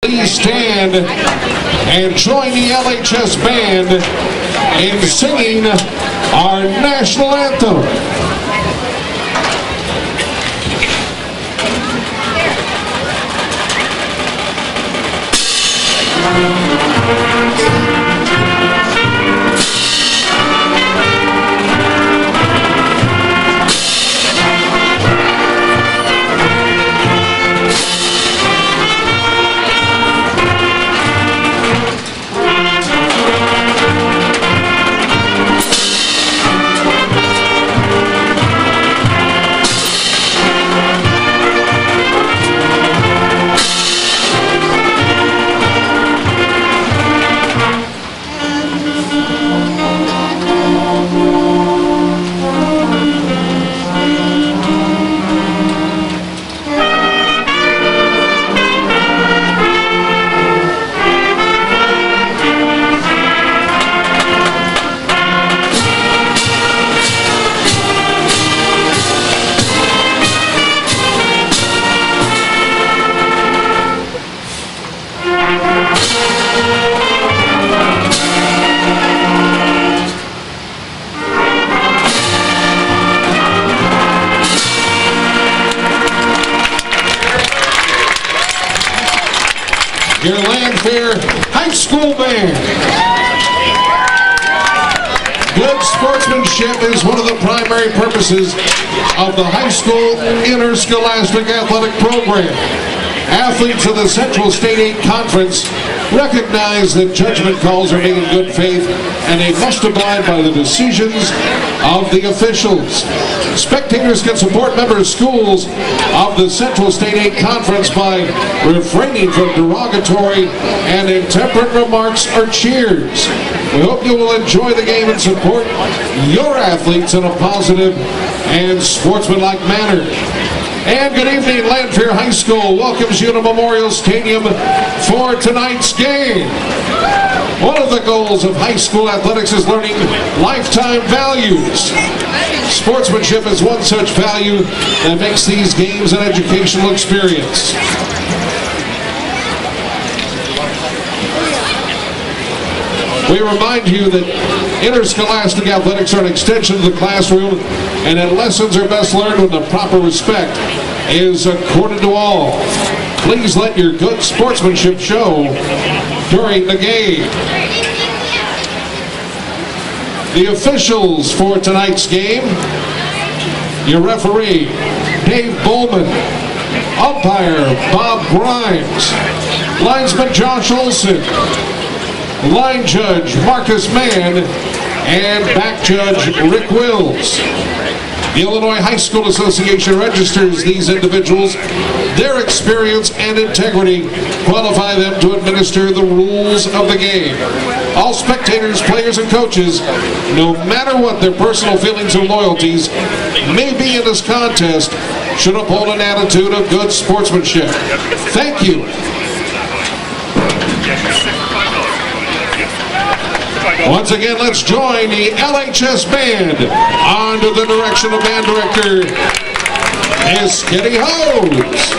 Please stand and join the LHS band in singing our national anthem. Your Lanphier High School Band. Good sportsmanship is one of the primary purposes of the high school interscholastic athletic program. Athletes of the Central State 8 Conference recognize that judgment calls are made in good faith and they must abide by the decisions of the officials. Spectators can support member schools of the Central State 8 Conference by refraining from derogatory and intemperate remarks or cheers. We hope you will enjoy the game and support your athletes in a positive and sportsmanlike manner. And good evening, Lanphier High School welcomes you to Memorial Stadium for tonight's game. One of the goals of high school athletics is learning lifetime values. Sportsmanship is one such value that makes these games an educational experience. We remind you that interscholastic athletics are an extension of the classroom and that lessons are best learned when the proper respect is accorded to all. Please let your good sportsmanship show during the game. The officials for tonight's game: your referee, Dave Bowman; umpire, Bob Grimes; linesman, Josh Olson; line judge, Marcus Mann; and back judge, Rick Wills. The Illinois High School Association registers these individuals. Their experience and integrity qualify them to administer the rules of the game. All spectators, players, and coaches, no matter what their personal feelings or loyalties may be in this contest, should uphold an attitude of good sportsmanship. Thank you. Once again, let's join the LHS band under the direction of band director, Miss Kitty Hose.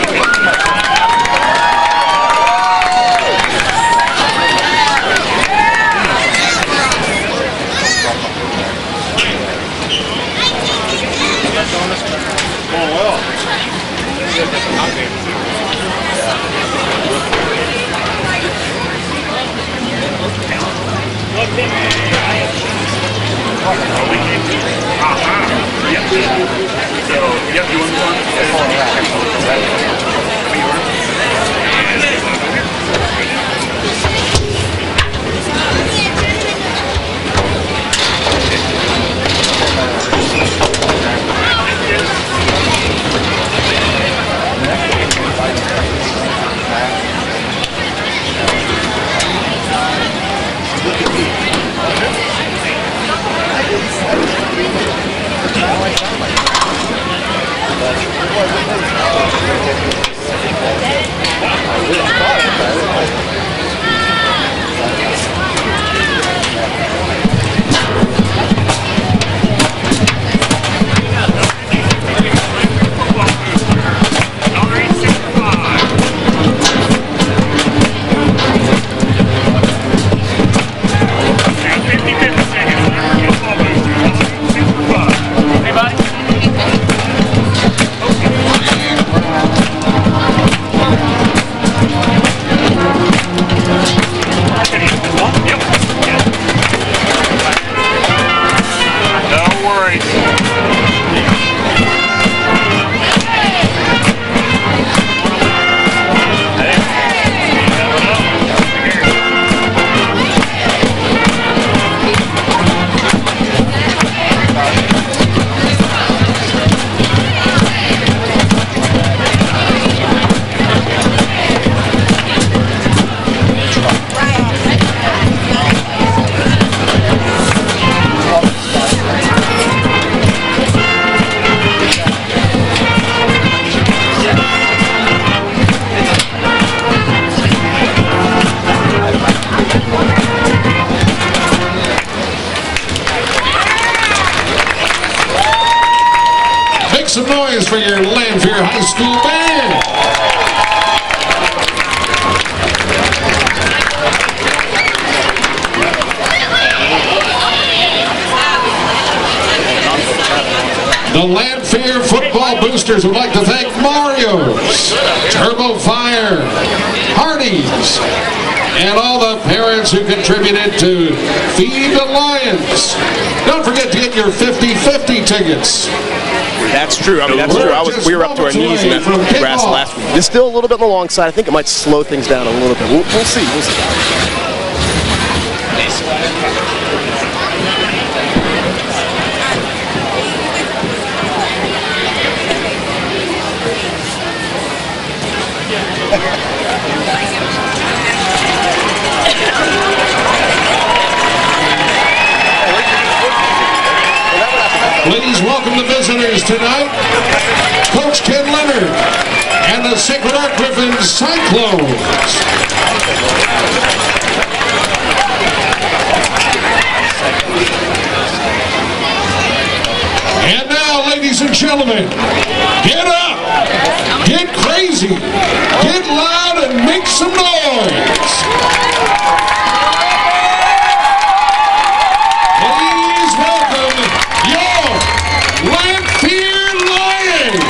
for your Lanphier High School band. The Lanphier football boosters would like to thank Mario's, Turbo Fire, Hardee's, and all the parents who contributed to Feed the Lions. Don't forget to get your 50-50 tickets. That's true. I mean, that's true. We were up to our knees in that grass last week. It's still a little bit on the long side. I think it might slow things down a little bit. We'll see. We'll see. Ladies, welcome the visitors tonight, Coach Ken Leonard and the Sacred Heart Griffin Cyclones. And now, ladies and gentlemen, get up, get crazy, get loud, and make some noise. Please welcome your Lanphier Lions.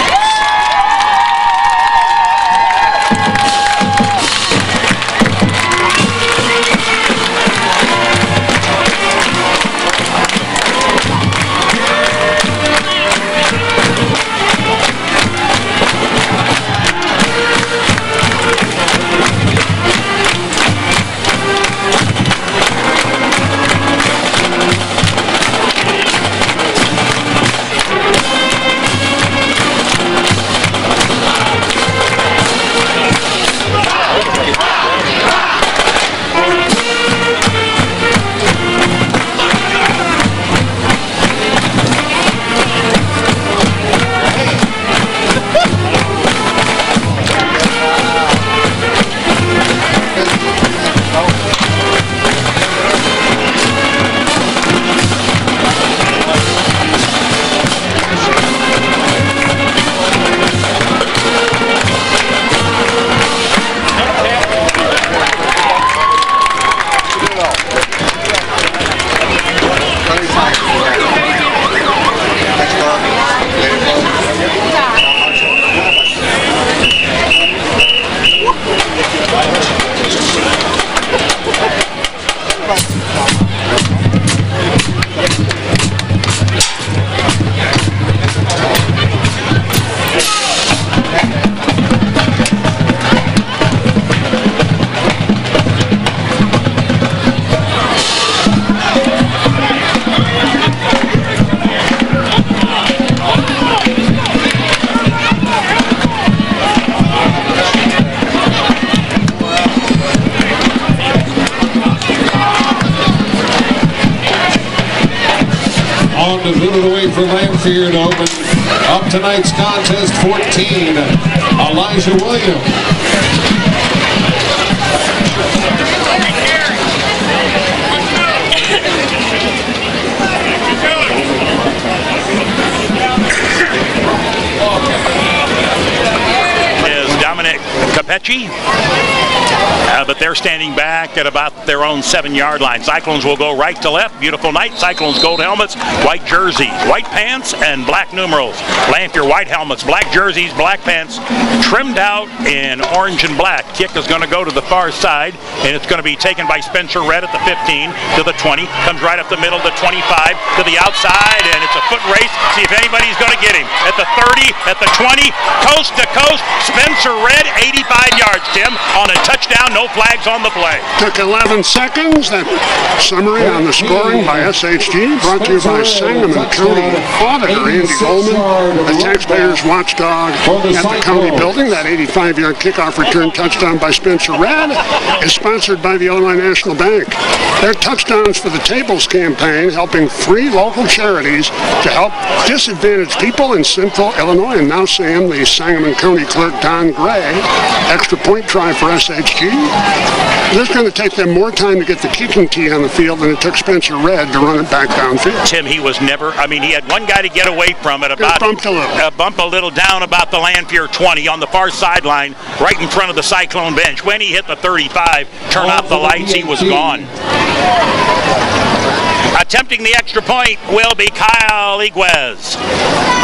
To put it away for Lanphier to open up tonight's contest, 14, Elijah Williams. Is Dominic Capecci. But they're standing back at about their own 7-yard line. Cyclones will go right to left. Beautiful night. Cyclones gold helmets, white jerseys, white pants, and black numerals. Lanphier white helmets, black jerseys, black pants, trimmed out in orange and black. Kick is going to go to the far side, and it's going to be taken by Spencer Red at the 15 to the 20. Comes right up the middle to 25 to the outside, and it's a foot race. See if anybody's going to get him. At the 30, at the 20, coast to coast. Spencer Red, 85 yards, Tim, on a touchdown. No flags on the play. Took 11 seconds. That summary on the scoring by SHG, brought to you by Sangamon County Auditor Andy Goldman, the taxpayers watchdog at the county building. That 85-yard kickoff return touchdown by Spencer Red is sponsored by the Illinois National Bank. Their Touchdowns for the Tables campaign, helping 3 local charities to help disadvantaged people in central Illinois. And now, Sam, the Sangamon County clerk, Don Gray, extra point try for SHG. This is going to take them more time to get the kicking tee on the field than it took Spencer Red to run it back downfield. Tim, he was never, I mean, he had one guy to get away from it about, bumped a little. Bump a little down about the Lanphier 20 on the far sideline, right in front of the Cyclone bench. When he hit the 35, turn off the lights, he was gone. Attempting the extra point will be Kyle Iguez.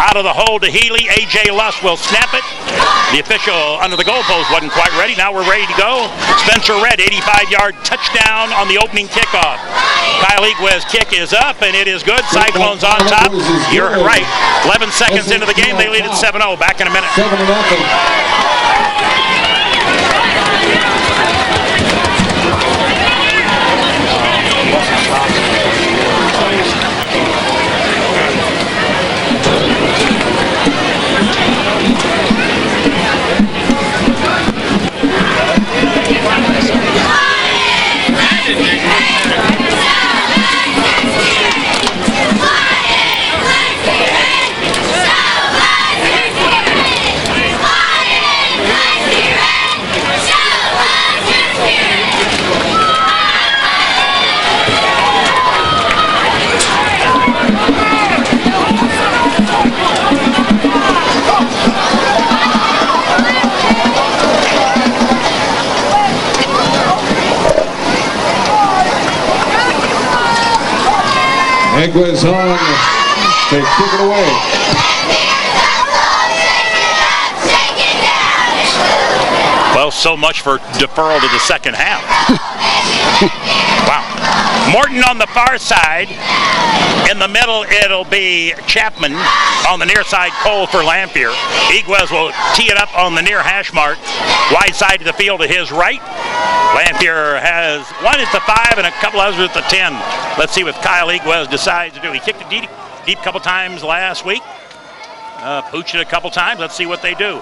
Out of the hole to Healy. A.J. Luss will snap it. The official under the goalpost wasn't quite ready. Now we're ready to go. Spencer Red, 85-yard touchdown on the opening kickoff. Kyle Iguez kick is up, and it is good. Cyclones on top. You're right. 11 seconds into the game, they lead at 7-0. Back in a minute. 7-0. Iguez on. They kick it away. Well, so much for deferral to the second half. Wow. Morton on the far side. In the middle, it'll be Chapman. On the near side, Cole for Lanphier. Iguez will tee it up on the near hash mark. Wide side of the field to his right. Lanphier has one at the 5 and a couple others at the 10. Let's see what Kyle Iguez decides to do. He kicked it deep couple times last week. Pooched it a couple times. Let's see what they do.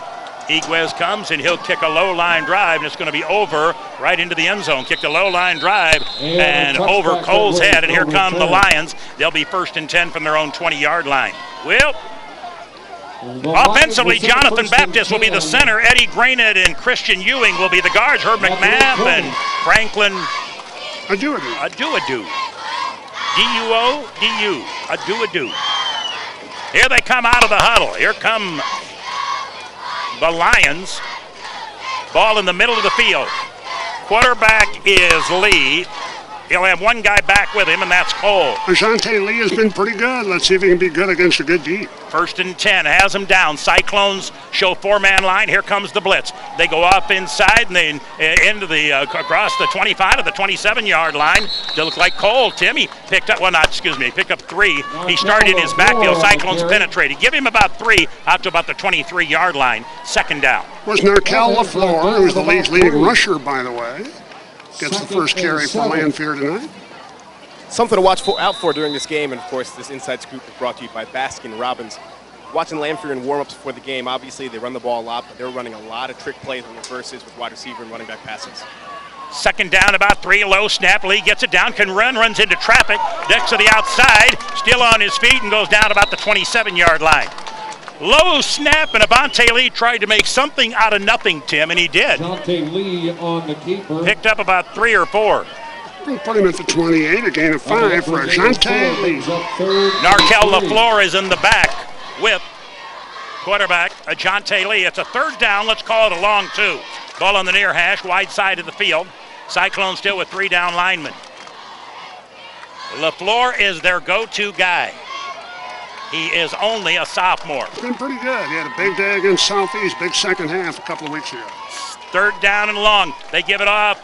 Iguez comes and he'll kick a low line drive, and it's going to be over right into the end zone. Kicked a low line drive and over Cole's head, and here come the Lions. They'll be 1st and 10 from their own 20-yard line. Well, offensively, Jonathan Baptist will be the center. Eddie Grainett and Christian Ewing will be the guards. Herb McMath and Franklin Adu. D-U-O-D-U. Adu. Here they come out of the huddle. Here come the Lions. Ball in the middle of the field. Quarterback is Lee. He'll have one guy back with him, and that's Cole. Ashante Lee has been pretty good. Let's see if he can be good against a good D. 1st and 10, has him down. Cyclones show 4-man line. Here comes the blitz. They go off inside and then into the across the 25 to the 27-yard line. They look like Cole. Tim, he picked up, he picked up 3. He started in his backfield. Cyclones penetrated. Give him about 3 out to about the 23-yard line. 2nd down. Was Narkel LaFleur, who's the league's leading rusher, by the way. Gets the first carry for Lanphier tonight. Something to watch out for during this game, and of course this inside scoop is brought to you by Baskin Robbins. Watching Lanphier in warm-ups before the game, obviously they run the ball a lot, but they're running a lot of trick plays on reverses with wide receiver and running back passes. 2nd down, about 3, low snap. Lee gets it down, runs into traffic. Decks to the outside, still on his feet, and goes down about the 27-yard line. Low snap, and Avante Lee tried to make something out of nothing, Tim, and he did. Avante Lee on the keeper. Picked up about 3 or 4. We'll put him at the 28, a gain of 5 for Avante Lee. Narkel LaFleur is in the back with quarterback Avante Lee. It's a 3rd down. Let's call it a long 2. Ball on the near hash, wide side of the field. Cyclone still with 3 down linemen. LaFleur is their go-to guy. He is only a sophomore. He's been pretty good. He had a big day against Southeast, big second half a couple of weeks ago. 3rd down and long. They give it off.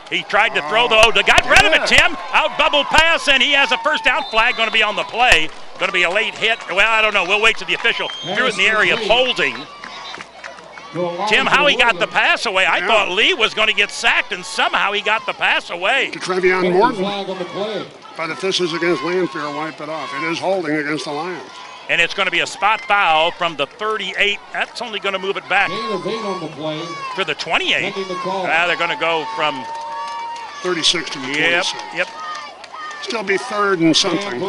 He tried to throw they got rid of it, Tim. Out bubble pass, and he has a 1st down flag going to be on the play. Going to be a late hit. Well, I don't know. We'll wait till the official threw it in the area of holding. Tim, how he got the pass away. I thought Lee was going to get sacked, and somehow he got the pass away. To Trevion Morton. But if this is against Lanphier, wipe it off. It is holding against the Lions. And it's going to be a spot foul from the 38. That's only going to move it back on the play. For the 28. They're going to go from 36 to the 26. Yep. Still be 3rd and something.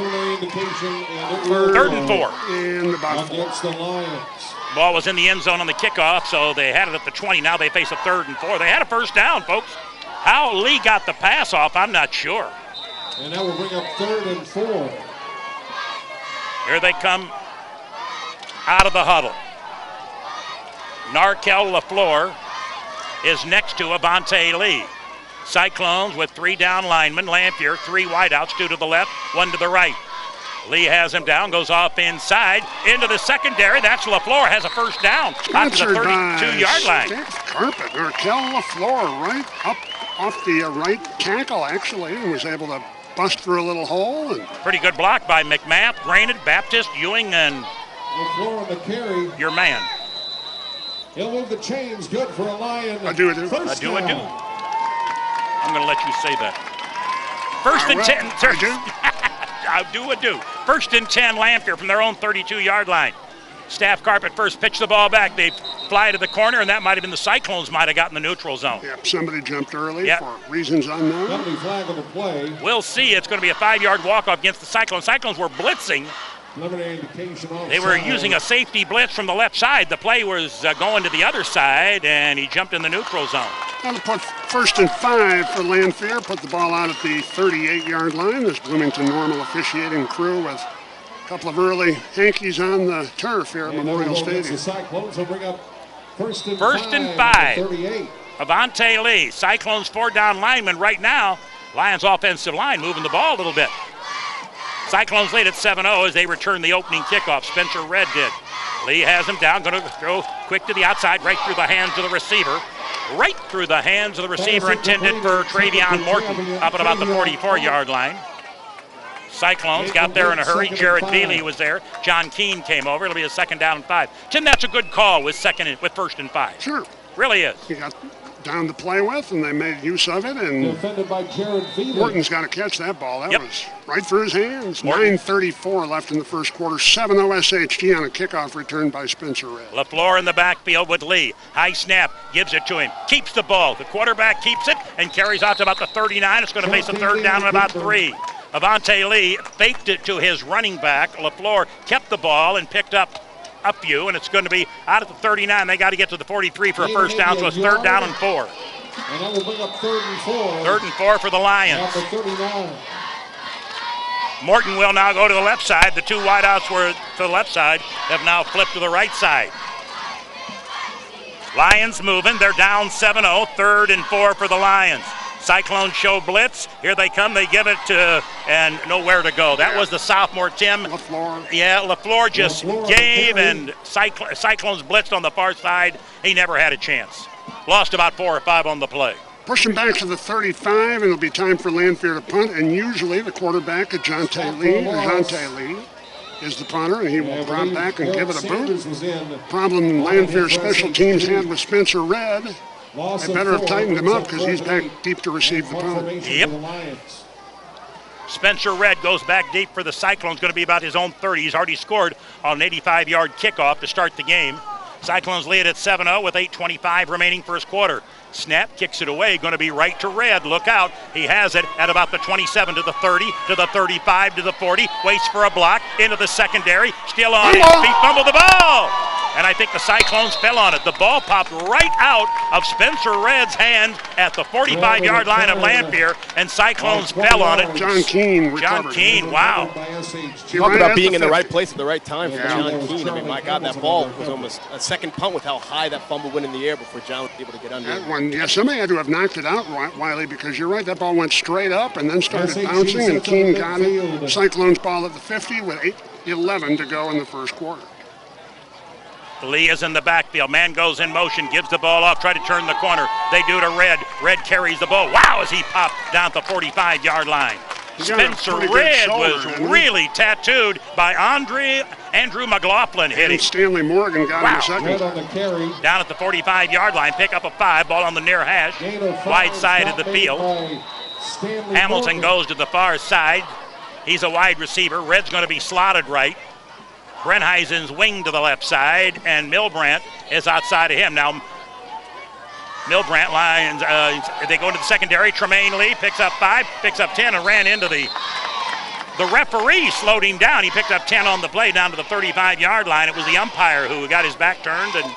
3rd and 4. And about 4. Against the Lions. Ball was in the end zone on the kickoff, so they had it at the 20. Now they face a 3rd and 4. They had a 1st down, folks. How Lee got the pass off, I'm not sure. And that will bring up 3rd and 4. Here they come out of the huddle. Narkel LaFleur is next to Avante Lee. Cyclones with 3 down linemen. Lanphier, 3 wideouts, 2 to the left, 1 to the right. Lee has him down, goes off inside, into the secondary. That's LaFleur, has a first down out to the 32-yard line. Carpet, Narkel LaFleur right up off the right tackle, actually, and was able to bust through a little hole. And pretty good block by McMath, Granite, Baptist, Ewing, and LaFleur on the carry. Your man. He'll move the chains, good for a Lion. I do. I'm going to let you say that. First and 10. I do. First and 10, Lanphier from their own 32-yard line. Staff Carpet first pitch the ball back. They fly to the corner, and that might have been the Cyclones might have gotten the neutral zone. Yep, somebody jumped early for reasons unknown. Penalty flag on the play. We'll see. It's going to be a 5-yard walk-off against the Cyclones. Cyclones were blitzing. They were using a safety blitz from the left side. The play was going to the other side, and he jumped in the neutral zone. That'll put 1st and 5 for Lanphier. Put the ball out at the 38-yard line. This Bloomington Normal officiating crew with a couple of early hankies on the turf here at Memorial Stadium. The Cyclones will bring up first and 5. 38. Avante Lee, Cyclones 4 down lineman right now. Lions offensive line moving the ball a little bit. Cyclones lead at 7-0 as they return the opening kickoff. Spencer Red did. Lee has him down, going to throw quick to the outside, right through the hands of the receiver. Right through the hands of the receiver intended for Travion Morton up at about the 44-yard line. Cyclones got there in a hurry. Jared Bealey was there. John Keene came over. It'll be a 2nd down and 5. Tim, that's a good call with 1st and 5. Sure. Really is. He got down to play with, and they made use of it. And defended by Jared Bealey. Morton's got to catch that ball. That was right through his hands. Morton. 9:34 left in the first quarter. 7-0 SHG on a kickoff return by Spencer Red. LaFleur in the backfield with Lee. High snap, gives it to him. Keeps the ball. The quarterback keeps it and carries out to about the 39. It's going to face a 3rd down and about 3. Avante Lee faked it to his running back. LaFleur kept the ball and picked up a few, and it's going to be out at the 39. They got to get to the 43 for a first down, so it's 3rd down and 4. And that will bring up 3rd and 4. 3rd and 4 for the Lions. At the 39. Morton will now go to the left side. The 2 wideouts were to the left side, have now flipped to the right side. Lions moving. They're down 7-0. 3rd and 4 for the Lions. Cyclones show blitz. Here they come. They give it to, and nowhere to go. That was the sophomore, Tim. LaFleur. Yeah, LaFleur just gave, and Cyclones blitzed on the far side. He never had a chance. Lost about 4 or 5 on the play. Push him back to the 35, and it'll be time for Lanphier to punt. And usually the quarterback, Ajante Lee, is the punter, and he will drop back and give it a boot. Problem Lanphier special teams had with Spencer Red. They better have tightened him up because he's back deep to receive the punt. Yep. Spencer Red goes back deep for the Cyclones, going to be about his own 30. He's already scored on an 85-yard kickoff to start the game. Cyclones lead at 7-0 with 8:25 remaining first quarter. Snap, kicks it away, going to be right to Red. Look out. He has it at about the 27 to the 30 to the 35 to the 40. Waits for a block into the secondary. Still on his feet, fumbled the ball. And I think the Cyclones fell on it. The ball popped right out of Spencer Red's hand at the 45-yard line of Lanphier, and Cyclones fell on it. John Keene recovered. John Keene, wow. Talk about being in the right place at the right time for John Keene. I mean, my God, that ball was almost a second punt with how high that fumble went in the air before John was able to get under it. That one, yeah, somebody had to have knocked it out, Wiley, because you're right, that ball went straight up and then started bouncing, and Keene got it. Cyclones ball at the 50 with 8:11 to go in the first quarter. Lee is in the backfield. Man goes in motion, gives the ball off, try to turn the corner. They do to Red. Red carries the ball. Wow, as he popped down the 45-yard line. Spencer Red was really tattooed by Andrew McLaughlin hitting. Stanley Morgan got him a second. Red on the carry. Down at the 45-yard line, pick up a 5, ball on the near hash, wide side of the field. Hamilton goes to the far side. He's a wide receiver. Red's going to be slotted right. Brenheisen's wing to the left side, and Milbrandt is outside of him. Now, Milbrandt lines, they go to the secondary. Tremaine Lee picks up 5, picks up 10, and ran into the referee slowed him down. He picked up 10 on the play down to the 35-yard line. It was the umpire who got his back turned and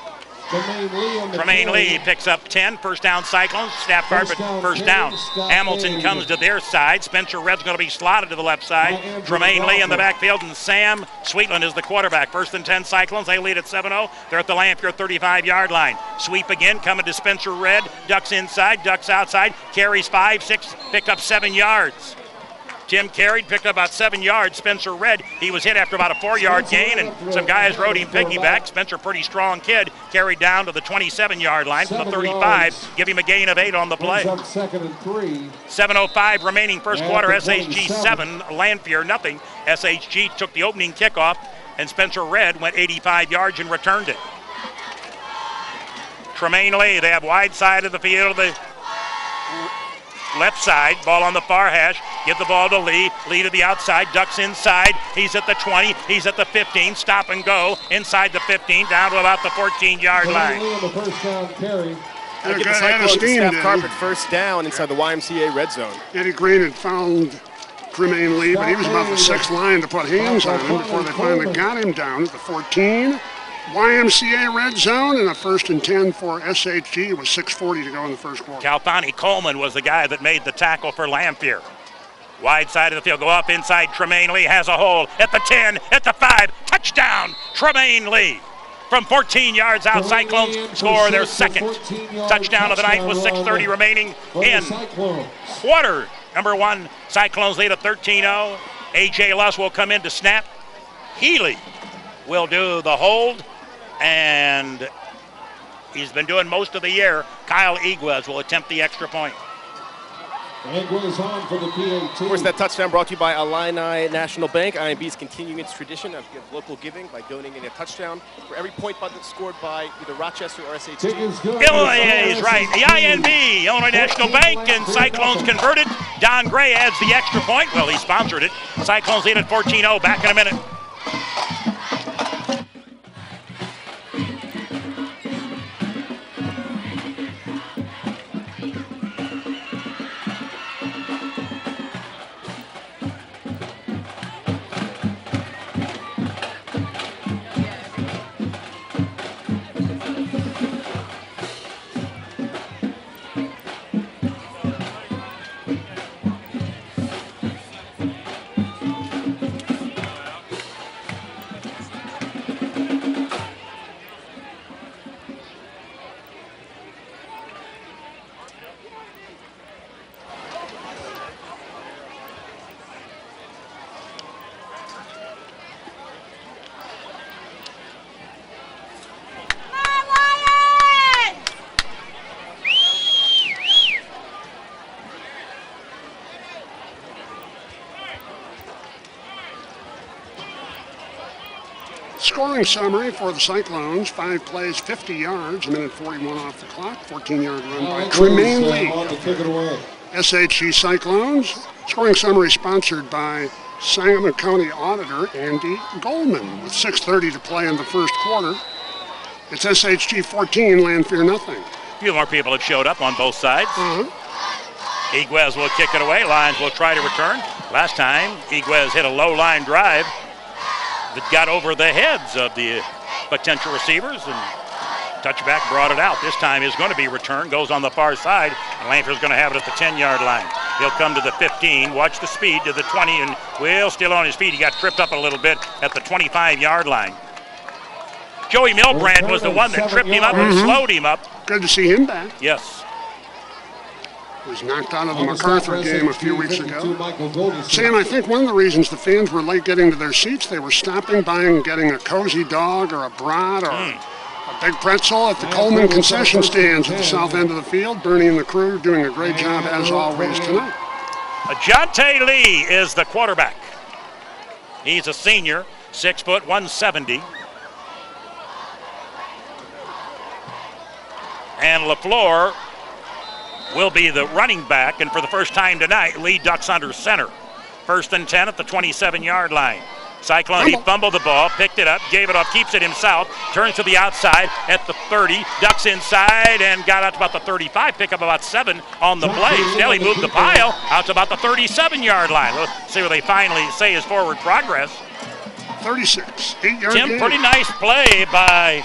Tremaine Lee picks up 10. First down, Cyclones. Snap carpet, first down. Hamilton comes to their side. Spencer Red's going to be slotted to the left side. Tremaine Lee in the backfield, and Sam Sweetland is the quarterback. First and 10, Cyclones. They lead at 7-0. They're at the Lanphier 35-yard line. Sweep again, coming to Spencer Red. Ducks inside, ducks outside. Carries 5, 6, picked up 7 yards. Tim carried, picked up about 7 yards. Spencer Red, he was hit after about a 4-yard gain, and some guys rode him piggyback. Spencer, pretty strong kid, carried down to the 27-yard line from the 35, give him a gain of 8 on the play. 7:05 remaining first quarter, SHG 7, Lanphier nothing. SHG took the opening kickoff, and Spencer Red went 85 yards and returned it. Tremaine Lee, they have wide side of the field, the left side, ball on the far hash. Give the ball to Lee. Lee to the outside, ducks inside. He's at the 20, he's at the 15. Stop and go inside the 15, down to about the 14-yard line. Get the Cyclones to snap carpet first down inside the YMCA red zone. Eddie Green had found Tremaine Lee, but he was about the 6th line to put hands on him before they finally got him down at the 14. YMCA red zone, and a first and 10 for SHG with 6:40 to go in the first quarter. Calpani Coleman was the guy that made the tackle for Lanphier. Wide side of the field, go up inside. Tremaine Lee has a hole at the 10, at the 5. Touchdown, Tremaine Lee. From 14 yards out, Cyclones score their second touchdown of the night with 6:30 remaining in quarter number 1. Cyclones lead at 13-0. A.J. Luss will come in to snap. Healy will do the hold, and he's been doing most of the year. Kyle Iguez will attempt the extra point. On for the PAT. Of course, that touchdown brought to you by Illini National Bank. INB is continuing its tradition of local giving by donating a touchdown for every point that's scored by either Rochester or SHG. Illinois is right. The INB, Illinois National Bank, and Cyclones converted. Don Gray adds the extra point. Well, he sponsored it. Cyclones lead at 14-0. Back in a minute. Scoring summary for the Cyclones: 5 plays, 50 yards, a minute 41 off the clock, 14-yard run by Tremaine Lee. SHG Cyclones. Scoring summary sponsored by Sangamon County Auditor Andy Goldman. With 6:30 to play in the first quarter, it's SHG 14, Lanphier nothing. A few more people have showed up on both sides. Iguez will kick it away. Lions will try to return. Last time, Iguez hit a low line drive that got over the heads of the potential receivers, and touchback brought it out. This time is going to be returned, goes on the far side, and Lanphier's going to have it at the 10-yard line. He'll come to the 15, watch the speed to the 20, and Will still on his feet. He got tripped up a little bit at the 25-yard line. Joey Milbrand was the one that tripped him up and slowed him up. Good to see him back. Yes. He was knocked out of the MacArthur game a few weeks ago. Sam, I think one of the reasons the fans were late getting to their seats, they were stopping by and getting a cozy dog or a brat or a big pretzel at the Coleman concession stands at the south end of the field. Bernie and the crew doing a great job as always tonight. Ajante Lee is the quarterback. He's a senior, 6 foot, 170. And LaFleur will be the running back, and for the first time tonight, Lee ducks under center. First and 10 at the 27-yard line. Cyclone, he fumbled the ball, picked it up, gave it off, keeps it himself, turns to the outside at the 30, ducks inside, and got out to about the 35, pick up about 7 on the play. Still, he moved the pile out to about the 37-yard line. Let's see what they finally say is forward progress. 36, 8-yard Tim, gain. pretty nice play by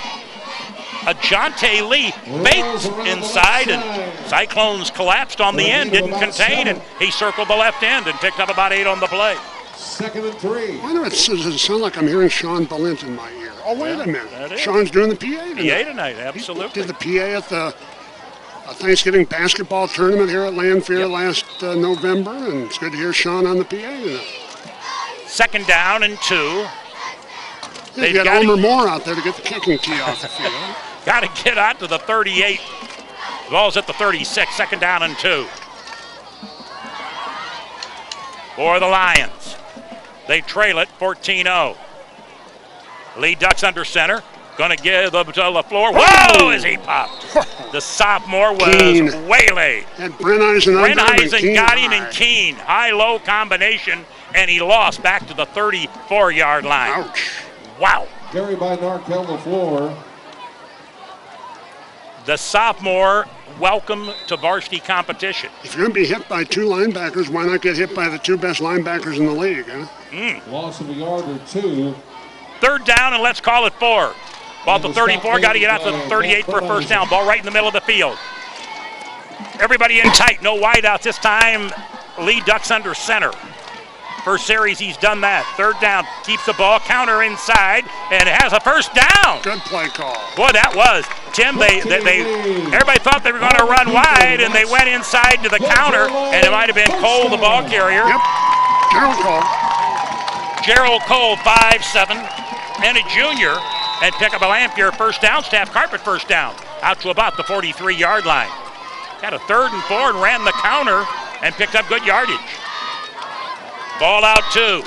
Ajante Lee faked inside, and Cyclones collapsed on the end, didn't contain, and he circled the left end and picked up about 8 on the play. 2nd and 3. Why does it sound like I'm hearing Sean Balint in my ear? Oh, wait a minute. Sean's doing the PA tonight. PA tonight, absolutely. He did the PA at the Thanksgiving basketball tournament here at Lanphier last November, and it's good to hear Sean on the PA tonight. 2nd down and 2. They've got Elmer Moore out there to get the kicking tee off the field. Got to get out to the 38. The ball's at the 36, 2nd down and 2. For the Lions. They trail it 14-0. Lee ducks under center. Going to give the to LaFleur. Whoa, as he popped. The sophomore was waylaid. And Brenneisen got him in Keene. High-low combination, and he lost back to the 34-yard line. Ouch. Wow. Carry by Narkel LaFleur. The sophomore, welcome to varsity competition. If you're going to be hit by 2 linebackers, why not get hit by the 2 best linebackers in the league, huh? Loss of a yard or 2. 3rd down, and let's call it 4. Ball at the 34, got to get out to the 38 for a first down. Ball right in the middle of the field. Everybody in tight, no wideouts this time. Lee ducks under center. First series, he's done that. 3rd down, keeps the ball, counter inside, and has a first down. Good play call. Boy, that was. Tim, everybody thought they were going to run wide, and they went inside to the counter, and it might have been Cole, the ball carrier. Yep, Gerald Cole, 5'7", and a junior, and pick up a Lanphier first down, Staff Carpet first down, out to about the 43-yard line. Got a 3rd and 4 and ran the counter and picked up good yardage. Ball out to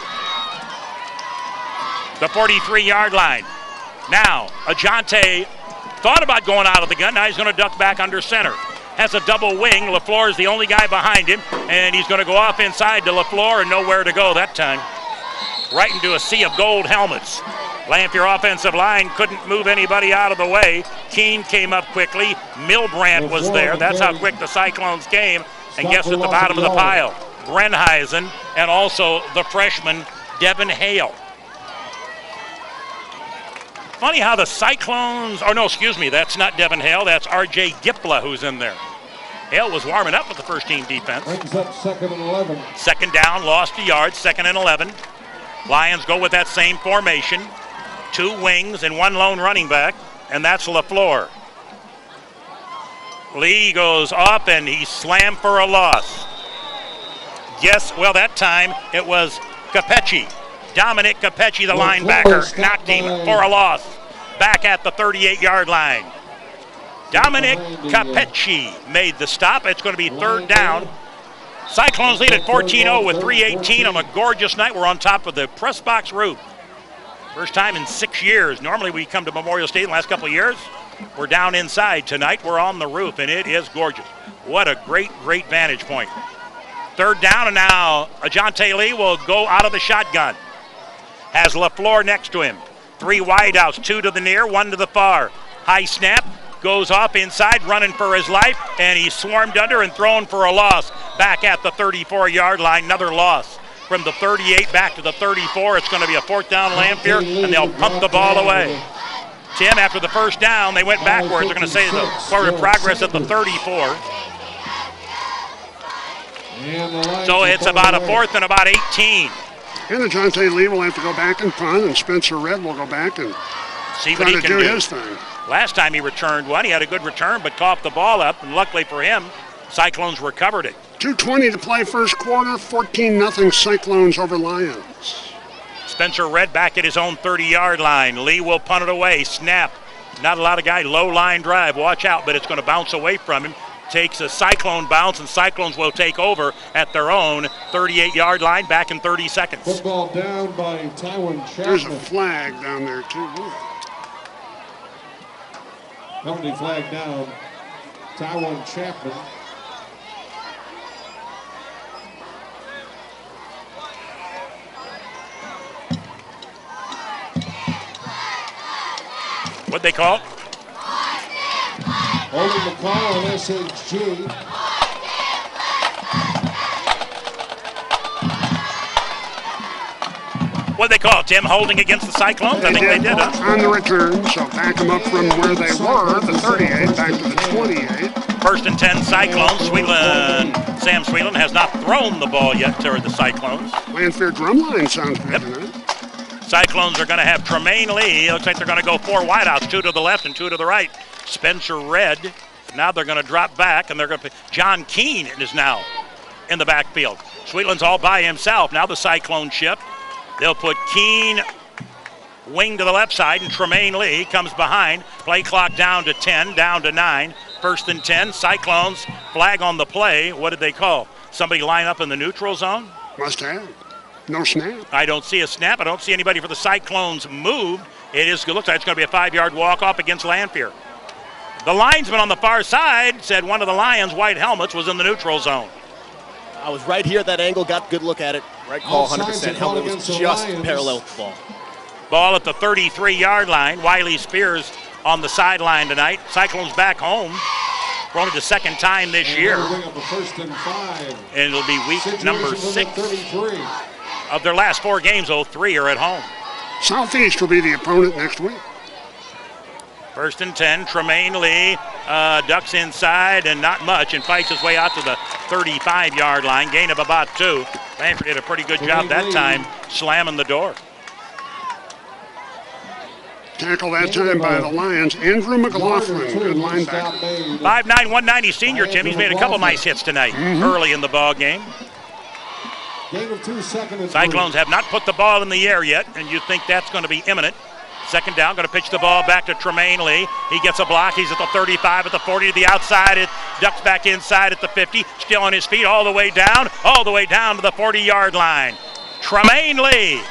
the 43-yard line. Now, Ajante thought about going out of the gun. Now he's going to duck back under center. Has a double wing. LaFleur is the only guy behind him, and he's going to go off inside to LaFleur and nowhere to go that time. Right into a sea of gold helmets. Lanphier offensive line couldn't move anybody out of the way. Keene came up quickly. Milbrandt was there. That's how quick the Cyclones came. And guess at the bottom of the pile? Brenneisen, and also the freshman, Devin Hale. Funny how the Cyclones, that's not Devin Hale, that's R.J. Gipla who's in there. Hale was warming up with the first team defense. Brings up 2nd and 11. 2nd down, lost a yard, 2nd and 11. Lions go with that same formation. 2 wings and 1 lone running back, and that's LaFleur. Lee goes off, and he slammed for a loss. Yes, well, that time it was Capecci. Dominic Capecci, the linebacker, knocked him for a loss. Back at the 38-yard line. Dominic Capecci made the stop. It's going to be 3rd down. Cyclones lead at 14-0 with 3:18 on a gorgeous night. We're on top of the press box roof. First time in 6 years. Normally we come to Memorial Stadium the last couple of years. We're down inside. Tonight we're on the roof, and it is gorgeous. What a great, great vantage point. 3rd down, and now Ajante Lee will go out of the shotgun. Has LaFleur next to him. 3 wideouts, 2 to the near, 1 to the far. High snap, goes off inside, running for his life, and he's swarmed under and thrown for a loss. Back at the 34-yard line, another loss. From the 38 back to the 34, it's going to be a 4th down Lanphier, and they'll pump the ball away. Tim, after the first down, they went backwards. They're going to say the forward progress at the 34. So it's about a 4th and about 18. And Ajante Lee will have to go back and punt, and Spencer Red will go back and see what he can do. His thing. Last time he returned one, he had a good return, but coughed the ball up, and luckily for him, Cyclones recovered it. 2:20 to play first quarter, 14-0 Cyclones over Lions. Spencer Red back at his own 30-yard line. Lee will punt it away, snap. Not a lot of guy, low line drive, watch out, but it's going to bounce away from him. Takes a Cyclone bounce, and Cyclones will take over at their own 38-yard line back in 30 seconds. Football down by Tywin Chapman. There's a flag down there, too. Penalty flag down. Tywin Chapman. What'd they call? Holding the call on SHG. What'd they call? Tim, holding against the Cyclones? I think they did, huh? On the return, so back them up from where they were, the 38, back to the 28. 1st and 10 Cyclones. Sam Sweetland has not thrown the ball yet toward the Cyclones. Lanphier drumline sounds good tonight. Cyclones are going to have Tremaine Lee. It looks like they're going to go 4 wideouts, 2 to the left and 2 to the right. Spencer Red. Now they're going to drop back, and they're going to – John Keene is now in the backfield. Sweetland's all by himself. Now the Cyclone shift. They'll put Keene wing to the left side, and Tremaine Lee comes behind. Play clock down to 10, down to 9. 1st and 10. Cyclones flag on the play. What did they call? Somebody line up in the neutral zone? Must have. No snap. I don't see a snap. I don't see anybody for the Cyclones moved. It looks like it's going to be a 5-yard walk-off against Lanphier. The linesman on the far side said one of the Lions' white helmets was in the neutral zone. I was right here at that angle, got a good look at it. Right call, 100%. Helmet was just parallel with the ball. Ball at the 33-yard line. Wiley Spears on the sideline tonight. Cyclones back home for only the 2nd time this year. And it'll be week number 6. Of their last 4 games, 3 are at home. Southeast will be the opponent next week. 1st and 10, Tremaine Lee ducks inside and not much and fights his way out to the 35-yard line, gain of about 2. Lanphier did a pretty good job that time slamming the door. Tackle that time by the Lions. Andrew McLaughlin, good linebacker. 5'9", 190 senior, Tim. He's made a couple nice hits tonight early in the ball game. Cyclones have not put the ball in the air yet, and you think that's going to be imminent. 2nd down, going to pitch the ball back to Tremaine Lee. He gets a block. He's at the 35, at the 40, to the outside. It ducks back inside at the 50. Still on his feet all the way down to the 40-yard line. Tremaine Lee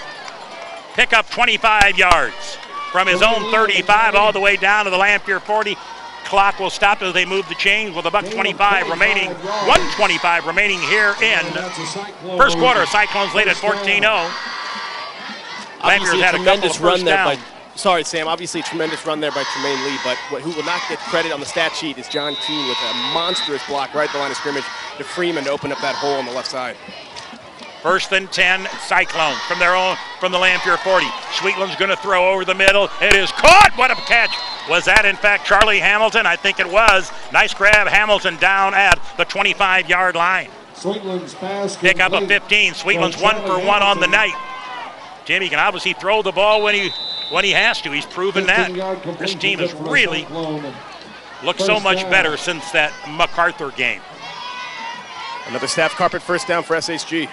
pick up 25 yards from his own 35 all the way down to the Lanphier 40. Clock will stop as they move the chains with $1:25 remaining. 1:25 remaining here in first quarter. Cyclones lead at 14-0. Lanphier's had a couple of first down. Sorry, Sam. Obviously, a tremendous run there by Tremaine Lee, but who will not get credit on the stat sheet is John Keene with a monstrous block right at the line of scrimmage to Freeman to open up that hole on the left side. 1st and 10, Cyclones from the Lanphier 40. Sweetland's going to throw over the middle. It is caught. What a catch. Was that, in fact, Charlie Hamilton? I think it was. Nice grab. Hamilton down at the 25-yard line. Sweetland's pass pick up a 15. Sweetland's 1 for 1 on the night. Jimmy can obviously throw the ball when he has to. He's proven that. This team has really looked so much better since that MacArthur game. Another staff carpet 1st down for SHG.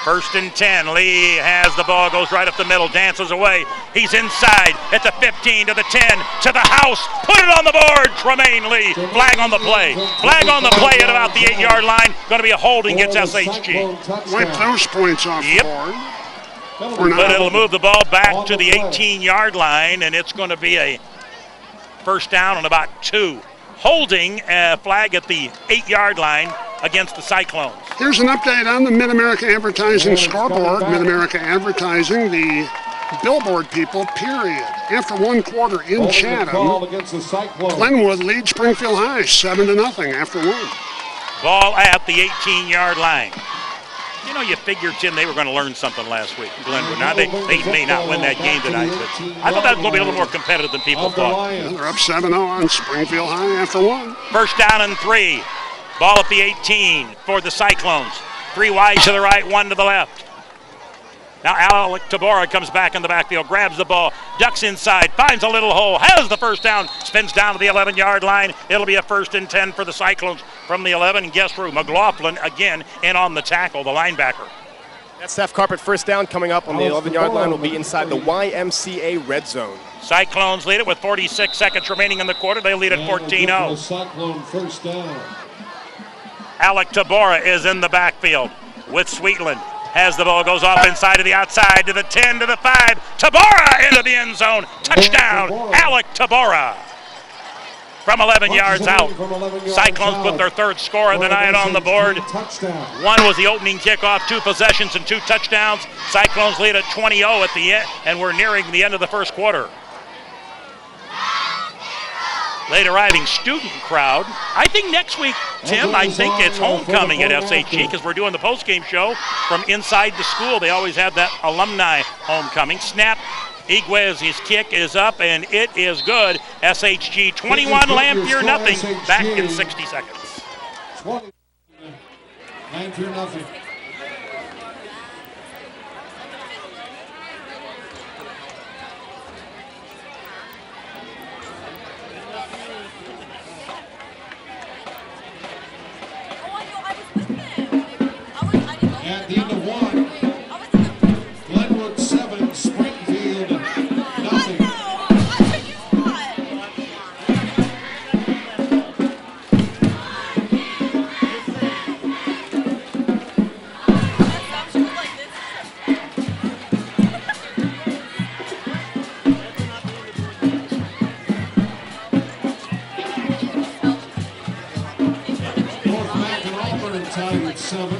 1st and 10. Lee has the ball, goes right up the middle, dances away. He's inside at the 15, to the 10, to the house. Put it on the board. Tremaine Lee. Flag on the play. Flag on the play at about the 8-yard line. Going to be a holding against SHG. Wipe those points off the board. But it'll move the ball back to the 18-yard line, and it's going to be a 1st down on about 2. Holding a flag at the 8-yard line against the Cyclones. Here's an update on the Mid-America Advertising scoreboard. Mid-America Advertising, the billboard people, period. After 1 quarter in Chatham, Glenwood leads Springfield High 7-0 after 1. Ball at the 18-yard line. You know, you figured, Tim, they were going to learn something last week, Glenwood. Now, they may not win that game tonight, but I thought that was going to be a little more competitive than people thought. They're up 7-0 on Springfield High after 1. 1st down and 3. Ball at the 18 for the Cyclones. 3 wide to the right, 1 to the left. Now Alec Tabora comes back in the backfield, grabs the ball, ducks inside, finds a little hole, has the 1st down, spins down to the 11-yard line. It'll be a 1st and 10 for the Cyclones from the 11. And guess who? McLaughlin again in on the tackle, the linebacker. That staff carpet 1st down coming up on the 11-yard line will be inside the YMCA red zone. Cyclones lead it with 46 seconds remaining in the quarter. They lead at 14-0. Cyclone 1st down. Alec Tabora is in the backfield with Sweetland. Has the ball, goes off inside to the outside, to the 10, to the 5. Tabora into the end zone. Touchdown, Alec Tabora. From 11 yards out. Cyclones put their 3rd score of the night on the board. 1 was the opening kickoff, 2 possessions and 2 touchdowns. Cyclones lead at 20-0 at the end, and we're nearing the end of the 1st quarter. late arriving student crowd. I think next week, Tim, I think it's homecoming at SHG because we're doing the post-game show from inside the school. They always have that alumni homecoming. Snap, Iguez, his kick is up, and it is good. SHG 21, Lanphier nothing. Back in 60 seconds. 20, Lanphier nothing. At the end of one, Glenwood 7, Springfield nothing. North Mac and Auburn tied at 7.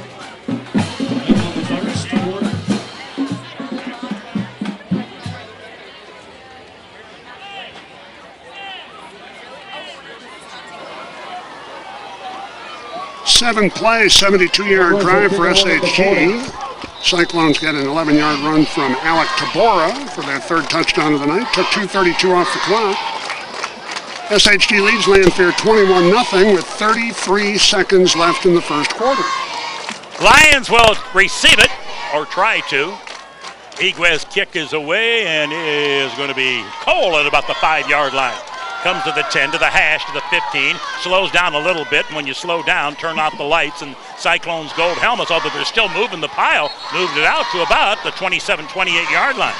Seven plays, 72-yard drive for SHG. Cyclones get an 11-yard run from Alec Tabora for their third touchdown of the night. Took 2:32 off the clock. SHG leads Lanphier 21-0 with 33 seconds left in the first quarter. Lions will receive it, or try to. Iguez kick is away and is going to be Cole at about the 5-yard line. Comes to the 10, to the hash, to the 15, slows down a little bit. And when you slow down, turn off the lights, and Cyclones gold helmets, although they're still moving the pile, moved it out to about the 27, 28-yard line.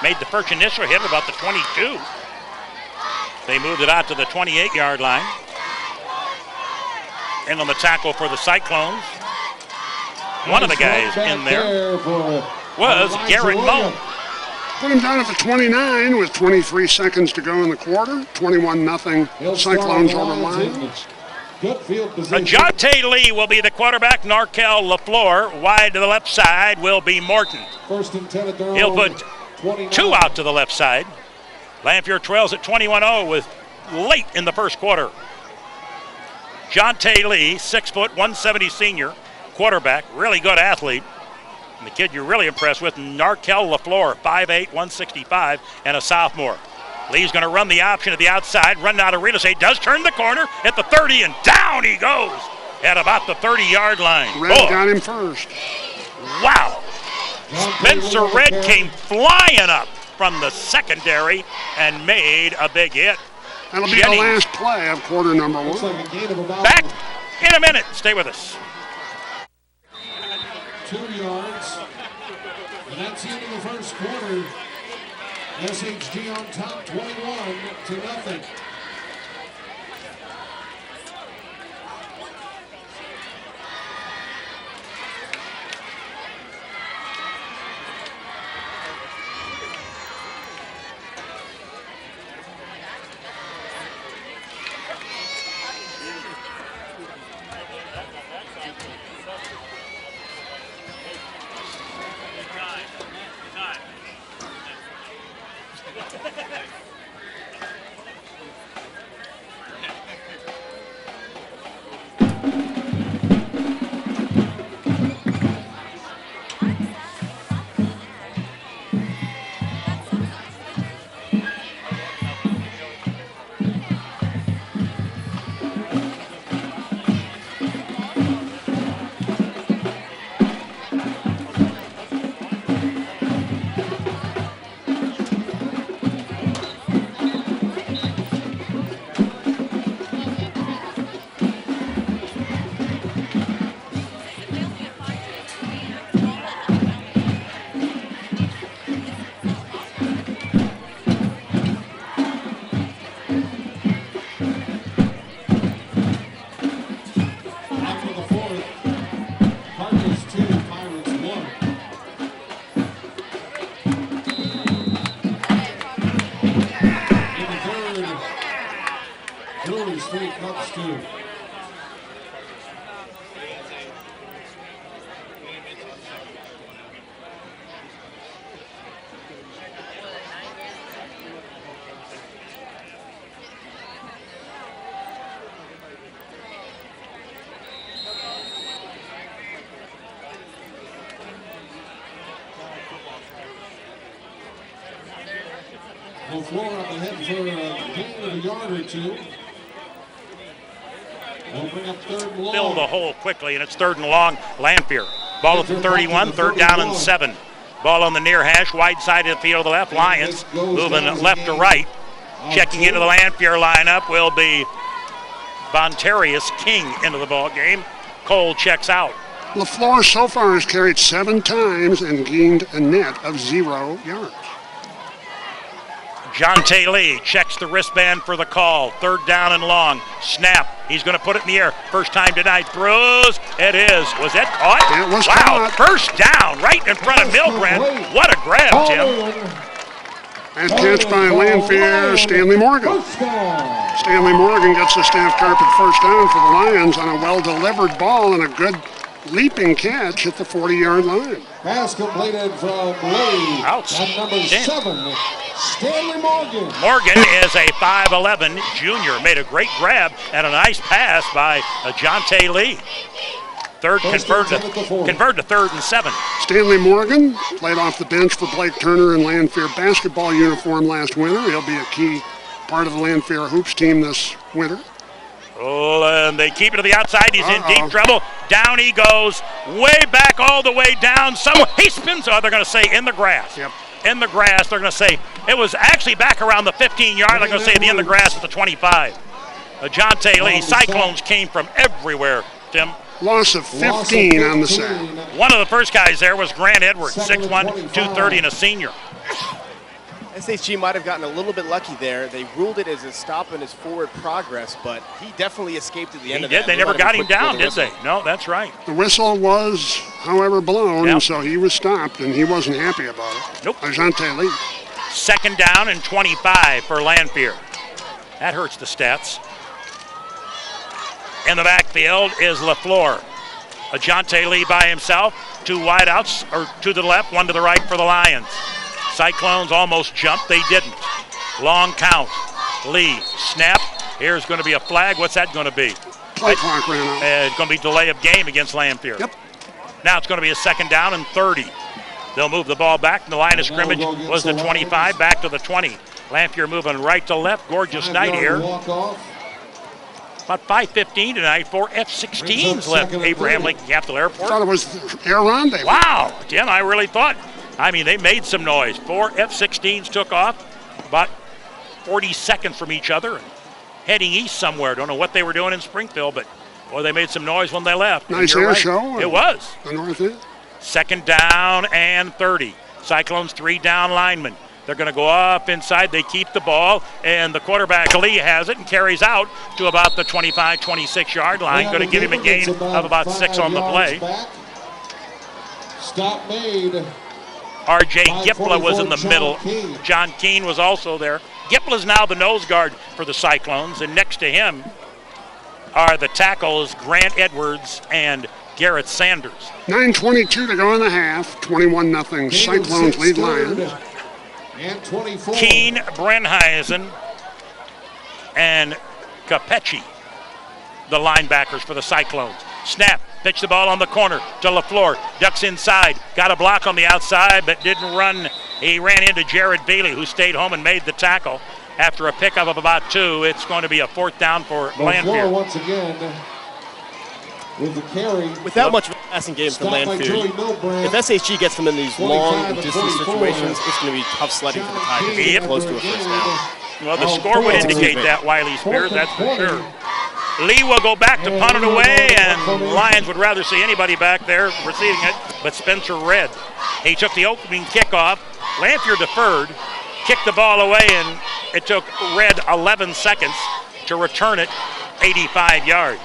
Made the first initial hit at about the 22. They moved it out to the 28-yard line. And on the tackle for the Cyclones, one of the guys in there was Garrett Moe. Put him down at the 29 with 23 seconds to go in the quarter. 21-0 Cyclones over Lions. Ajante Lee will be the quarterback. Narkel LaFleur wide to the left side will be Morton. He'll put 2 out to the left side. Lanphier trails at 21-0 with late in the first quarter. Ajante Lee, 6 foot, 170 senior, quarterback, really good athlete. And the kid you're really impressed with, Narkel LaFleur, 5'8", 165, and a sophomore. Lee's going to run the option at the outside, run out of real estate, does turn the corner at the 30, and down he goes at about the 30-yard line. Red got him first. Wow. Spencer Red came flying up from the secondary and made a big hit. That'll be the last play of quarter number 1. Back in a minute. Stay with us. 2 yards, and that's the end of the first quarter. SHG on top, 21-0. LaFleur on the head for a gain of a yard or two. They'll bring up third and long. Fill the hole quickly, and it's third and long. Lanphier. Ball at the 31, third down and 7. Ball on the near hash, wide side of the field to the left. Lions moving left to right. Checking into the Lanphier lineup will be Bontarius King into the ball game. Cole checks out. LaFleur so far has carried 7 times and gained a net of 0 yards. Jonte Lee checks the wristband for the call. Third down and long. Snap. He's going to put it in the air. First time tonight. Throws. It is. Was that caught? It was wow. caught. First down right in front of Milgram. What a grab, Tim. And catch by Lanphier, Stanley Morgan. Stanley Morgan gets the staff carpet first down for the Lions on a well-delivered ball and a good leaping catch at the 40-yard line. Pass completed from Lee. Ouch. And number 7, Stanley Morgan. Morgan is a 5'11 junior. Made a great grab and a nice pass by Jonte Lee. Convert to third and 7. Stanley Morgan played off the bench for Blake Turner in Lanphier basketball uniform last winter. He'll be a key part of the Lanphier Hoops team this winter. Oh, and they keep it to the outside. He's in deep trouble. Down he goes, way back all the way down. Somewhere he spins. Oh, they're going to say in the grass. Yep. In the grass. They're going to say it was actually back around the 15-yard. They're going to say the in the grass at the 25. Jonte Lee. Cyclones came from everywhere, Tim. Loss of 15 on the sack. One of the first guys there was Grant Edwards, 6'1", 230, and a senior. SHG might have gotten a little bit lucky there. They ruled it as a stop in his forward progress, but he definitely escaped at the end of that. They never got him down, did they? No, that's right. The whistle was, however, blown, and so he was stopped, and he wasn't happy about it. Nope. Jonte Lee. Second down and 25 for Lanphier. That hurts the stats. In the backfield is LaFleur. Jonte Lee by himself. 2 wideouts, or 2 to the left, 1 to the right for the Lions. Cyclones almost jumped. They didn't. Long count. Lee, snap. Here's going to be a flag. What's that going to be? Play clock ran out. It's going to be delay of game against Lanphier. Yep. Now it's going to be a second down and 30. They'll move the ball back. The line of scrimmage was the 25, back to the 20. Lanphier moving right to left. Gorgeous night here. About 5:15 tonight. 4 F-16s left Abraham Lincoln Capital Airport. I thought it was Air Rendezvous. Wow, Tim, I really thought. I mean, they made some noise. 4 F-16s took off about 40 seconds from each other and heading east somewhere. Don't know what they were doing in Springfield, but boy, they made some noise when they left. Nice air show. It was. The north end. Second down and 30. Cyclones 3 down linemen. They're going to go up inside. They keep the ball, and the quarterback, Lee, has it and carries out to about the 25, 26-yard line. Going to give him a gain of about 6 on the play. Stop made. R.J. Gipla was in the middle. John Keene was also there. Gipla's now the nose guard for the Cyclones, and next to him are the tackles Grant Edwards and Garrett Sanders. 9:22 to go in the half. 21-0 Cyclones lead Lions. And 24. Keene, Brenheisen, and Capecci, the linebackers for the Cyclones. Snap, pitch the ball on the corner to LaFleur. Ducks inside, got a block on the outside, but didn't run. He ran into Jared Bailey, who stayed home and made the tackle. After a pickup of about 2, it's going to be a 4th down for Lanphier. once again with the carry. Without much passing game from Lanphier, if SHG gets them in these long and distance situations, it's going to be tough sledding for the Tigers. Yep. Close to a first down. Well, the score would indicate that, Wiley Spears, that's for sure. Lee will go back to punt it away, and Lions would rather see anybody back there receiving it, but Spencer Red. He took the opening kickoff. Lanphier deferred, kicked the ball away, and it took Red 11 seconds to return it 85 yards.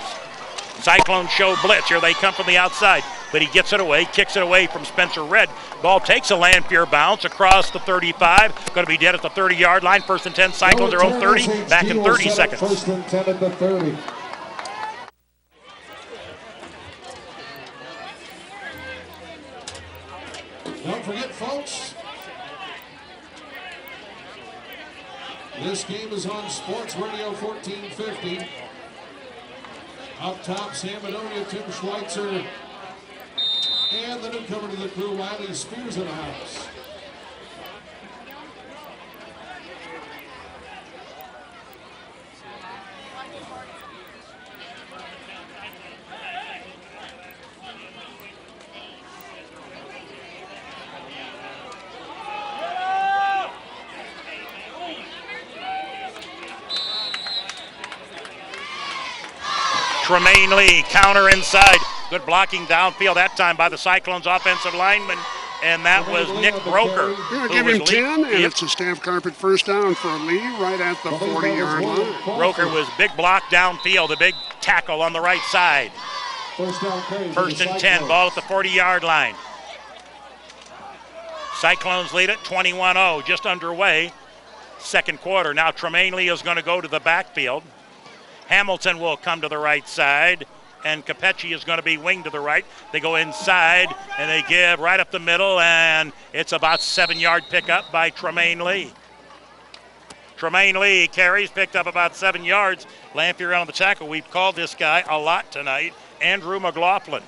Cyclones show blitz. Here they come from the outside, but he gets it away, kicks it away from Spencer Red. Ball takes a Lanphier bounce across the 35. Going to be dead at the 30-yard line. 1st and 10, Cyclones their own 30, back in 30 seconds. 1st and 10 at the 30. Don't forget, folks, this game is on Sports Radio 1450. Up top, Sam Madonia, Tim Schweitzer, and the newcomer to the crew, Wiley Spears in the house. Tremaine Lee, counter inside. Good blocking downfield that time by the Cyclones offensive lineman, and that was Nick Broker. Yeah, give him 10, and it's a staff carpet first down for Lee right at the 40-yard line. Broker was big block downfield, a big tackle on the right side. First and 10, ball at the 40-yard line. Cyclones lead it 21-0, just underway. Second quarter. Now Tremaine Lee is going to go to the backfield. Hamilton will come to the right side, and Capecci is going to be winged to the right. They go inside, and they give right up the middle, and it's about 7-yard pickup by Tremaine Lee. Tremaine Lee carries, picked up about 7 yards. Lanphier on the tackle. We've called this guy a lot tonight, Andrew McLaughlin.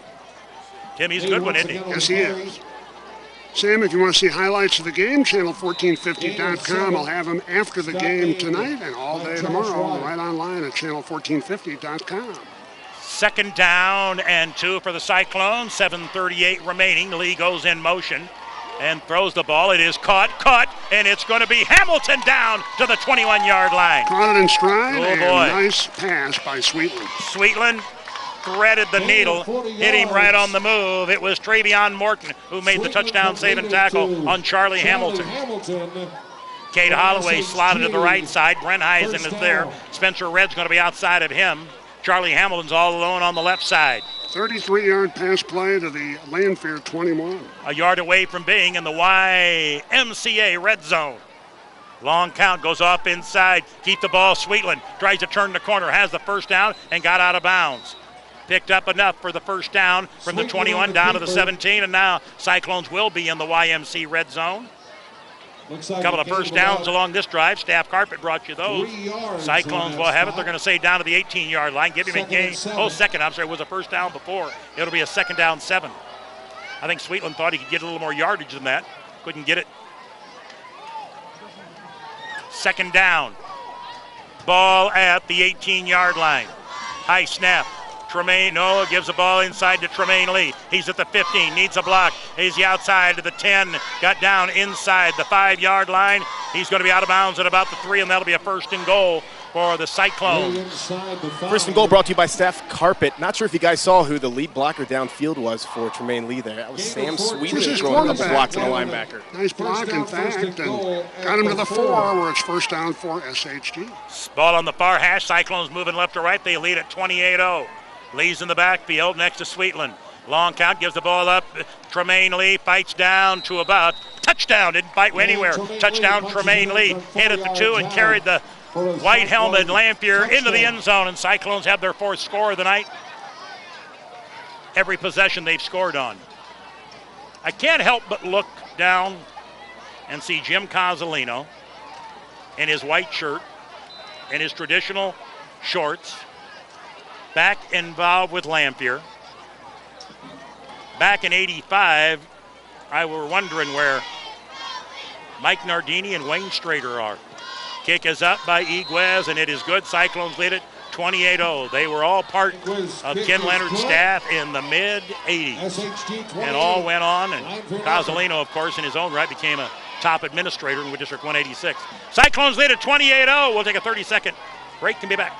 Tim, he's a good one, isn't he? Yes, he is. Sam, if you want to see highlights of the game, channel1450.com. I'll have them after the game tonight and all day tomorrow, right online at channel1450.com. Second down and 2 for the Cyclones. 7:38 remaining. Lee goes in motion and throws the ball. It is caught, and it's going to be Hamilton down to the 21-yard line. Caught it in stride, oh, and boy. Nice pass by Sweetland. Sweetland threaded the needle, hit him right on the move. It was Travion Morton who made the touchdown saving tackle on Charlie Hamilton. Cade Holloway slotted to the right side. Brent Heisen is there. Spencer Redd's going to be outside of him. Charlie Hamilton's all alone on the left side. 33-yard pass play to the Lanphier 21. A yard away from being in the YMCA red zone. Long count, goes off inside. Keep the ball. Sweetland tries to turn the corner, has the first down, and got out of bounds. Picked up enough for the first down from the 21 down to the 17, and now Cyclones will be in the YMC red zone. A couple of first downs along this drive. Staff Carpet brought you those. Cyclones will have it. They're going to say down to the 18-yard line. Give him a gain. Oh, second. I'm sorry, it was a first down before. It'll be a second down 7. I think Sweetland thought he could get a little more yardage than that. Couldn't get it. Second down. Ball at the 18-yard line. High snap. Tremaine, no, gives the ball inside to Tremaine Lee. He's at the 15, needs a block. He's the outside to the 10, got down inside the 5-yard line. He's going to be out of bounds at about the 3, and that'll be a first and goal for the Cyclones. First and goal brought to you by Staff Carpet. Not sure if you guys saw who the lead blocker downfield was for Tremaine Lee there. That was Sam Sweetland throwing a couple blocks on the linebacker. Nice block, in fact, and got him to the 4, where it's first down for SHG. Ball on the far hash. Cyclones moving left to right. They lead at 28-0. Lee's in the backfield next to Sweetland. Long count, gives the ball up. Tremaine Lee fights down to about touchdown. Didn't fight anywhere. Touchdown, Tremaine Lee. Hit at the 2 and carried the white helmet Lanphier into the end zone, and Cyclones have their 4th score of the night. Every possession they've scored on. I can't help but look down and see Jim Cozzolino in his white shirt, in his traditional shorts, back involved with Lanphier. Back in '85, I were wondering where Mike Nardini and Wayne Strader are. Kick is up by Iguez, and it is good. Cyclones lead it 28-0. They were all part of Ken Leonard's staff in the mid-'80s. And all went on, and Cozzolino, of course, in his own right, became a top administrator in District 186. Cyclones lead at 28-0. We'll take a 30-second break and be back.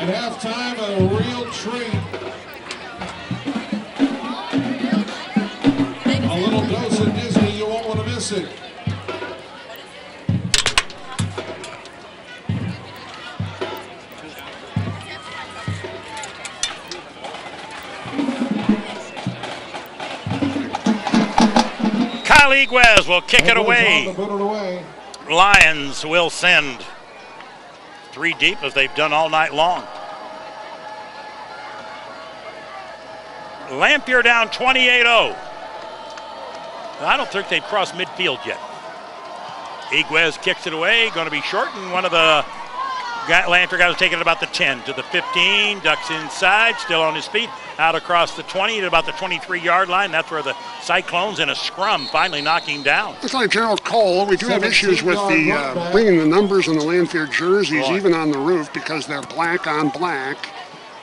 At halftime, a real treat. A little dose of Disney, you won't want to miss it. Kyle Iguez will kick it away. Lions will send 3 deep as they've done all night long. Lanphier down 28-0. I don't think they've crossed midfield yet. Iguez kicks it away, going to be short, and one of the Lanphier guys taking it about the 10 to the 15, ducks inside, still on his feet, out across the 20 to about the 23-yard line. That's where the Cyclones in a scrum finally knock him down. Looks like Gerald Cole. We do have issues with the bringing the numbers on the Lanphier jerseys, even on the roof, because they're black on black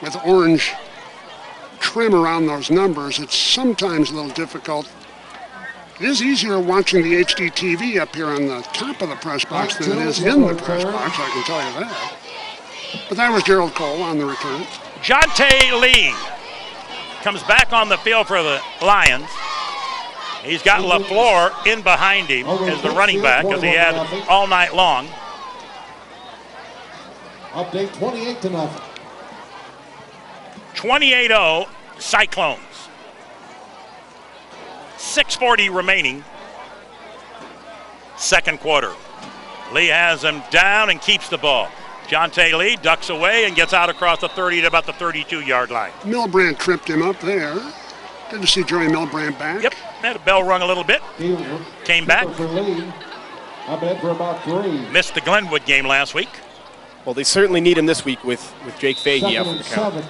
with orange trim around those numbers. It's sometimes a little difficult. It is easier watching the HD TV up here on the top of the press box than it is in the press box, I can tell you that. But that was Gerald Cole on the return. Jonte Lee comes back on the field for the Lions. He's got LaFleur in behind him as the running back, as he had all night long. Update 28-0. 28-0 Cyclones. 6:40 remaining. Second quarter. Lee has him down and keeps the ball. Jonte Lee ducks away and gets out across the 30 to about the 32-yard line. Milbrandt tripped him up there. Good to see Joey Milbrandt back. Yep, had a bell rung a little bit. Came back. For about 3. Missed the Glenwood game last week. Well, they certainly need him this week with Jake Fahey out for the count.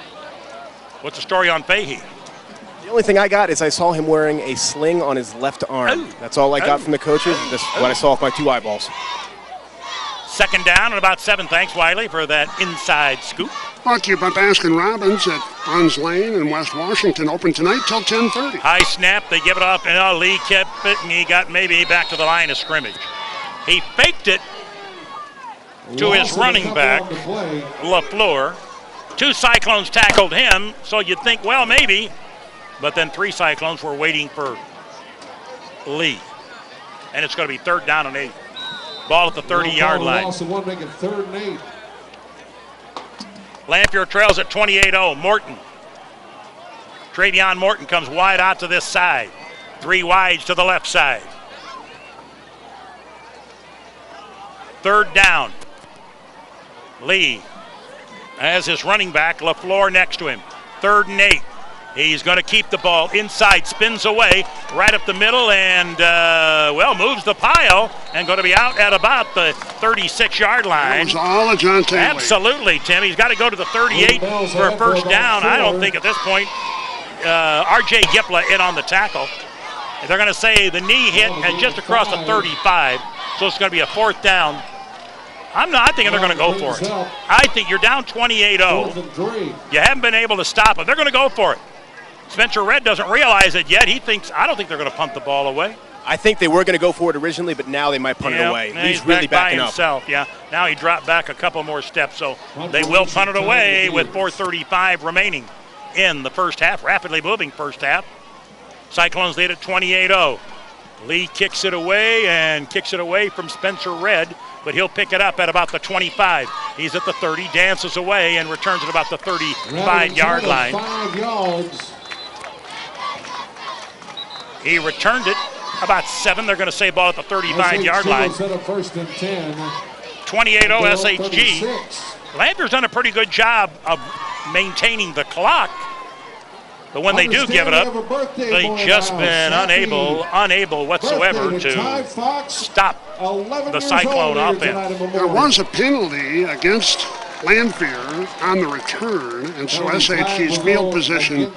What's the story on Fahey? The only thing I got is I saw him wearing a sling on his left arm. That's all I got from the coaches. That's what I saw with my 2 eyeballs. Second down and about 7. Thanks, Wiley, for that inside scoop. Brought to you by Baskin-Robbins at Bruns Lane in West Washington. Open tonight till 10:30. High snap. They give it off, and Lee kept it, and he got maybe back to the line of scrimmage. He faked it to his running back, LaFleur. 2 Cyclones tackled him, so you'd think, well, maybe. But then 3 Cyclones were waiting for Lee. And it's going to be 3rd down and 8. Ball at the 30-yard line. Make it 3rd and 8. Lanphier trails at 28-0. Morton. Travion Morton comes wide out to this side. 3 wides to the left side. 3rd down. Lee has his running back, LaFleur, next to him. 3rd and 8. He's going to keep the ball inside, spins away, right up the middle, and, moves the pile, and going to be out at about the 36-yard line. That was all of Jonte Lee. Absolutely, Tim. He's got to go to the 38 for a first down. I don't think at this point, R.J. Gipla in on the tackle. They're going to say the knee hit and just across the 35, so it's going to be a 4th down. I think they're going to go for it. I think you're down 28-0. You haven't been able to stop it. They're going to go for it. Spencer Red doesn't realize it yet. I don't think they're going to punt the ball away. I think they were going to go for it originally, but now they might punt it away. He's really back backing by himself. up. Yeah. Now he dropped back a couple more steps, so they will punt it away with 4:35 remaining in the first half. Rapidly moving first half. Cyclones lead at 28-0. Lee kicks it away from Spencer Red, but he'll pick it up at about the 25. He's at the 30, dances away, and returns at about the 35-yard line. 5 yards. He returned it about 7. They're going to say ball at the 35-yard line. 1st and 10. 28-0 SHG. Lanphier's done a pretty good job of maintaining the clock. But when they do give it up, they've just been unable whatsoever to stop the Cyclone offense. There was a penalty against Lanphier on the return, and so SHG's field position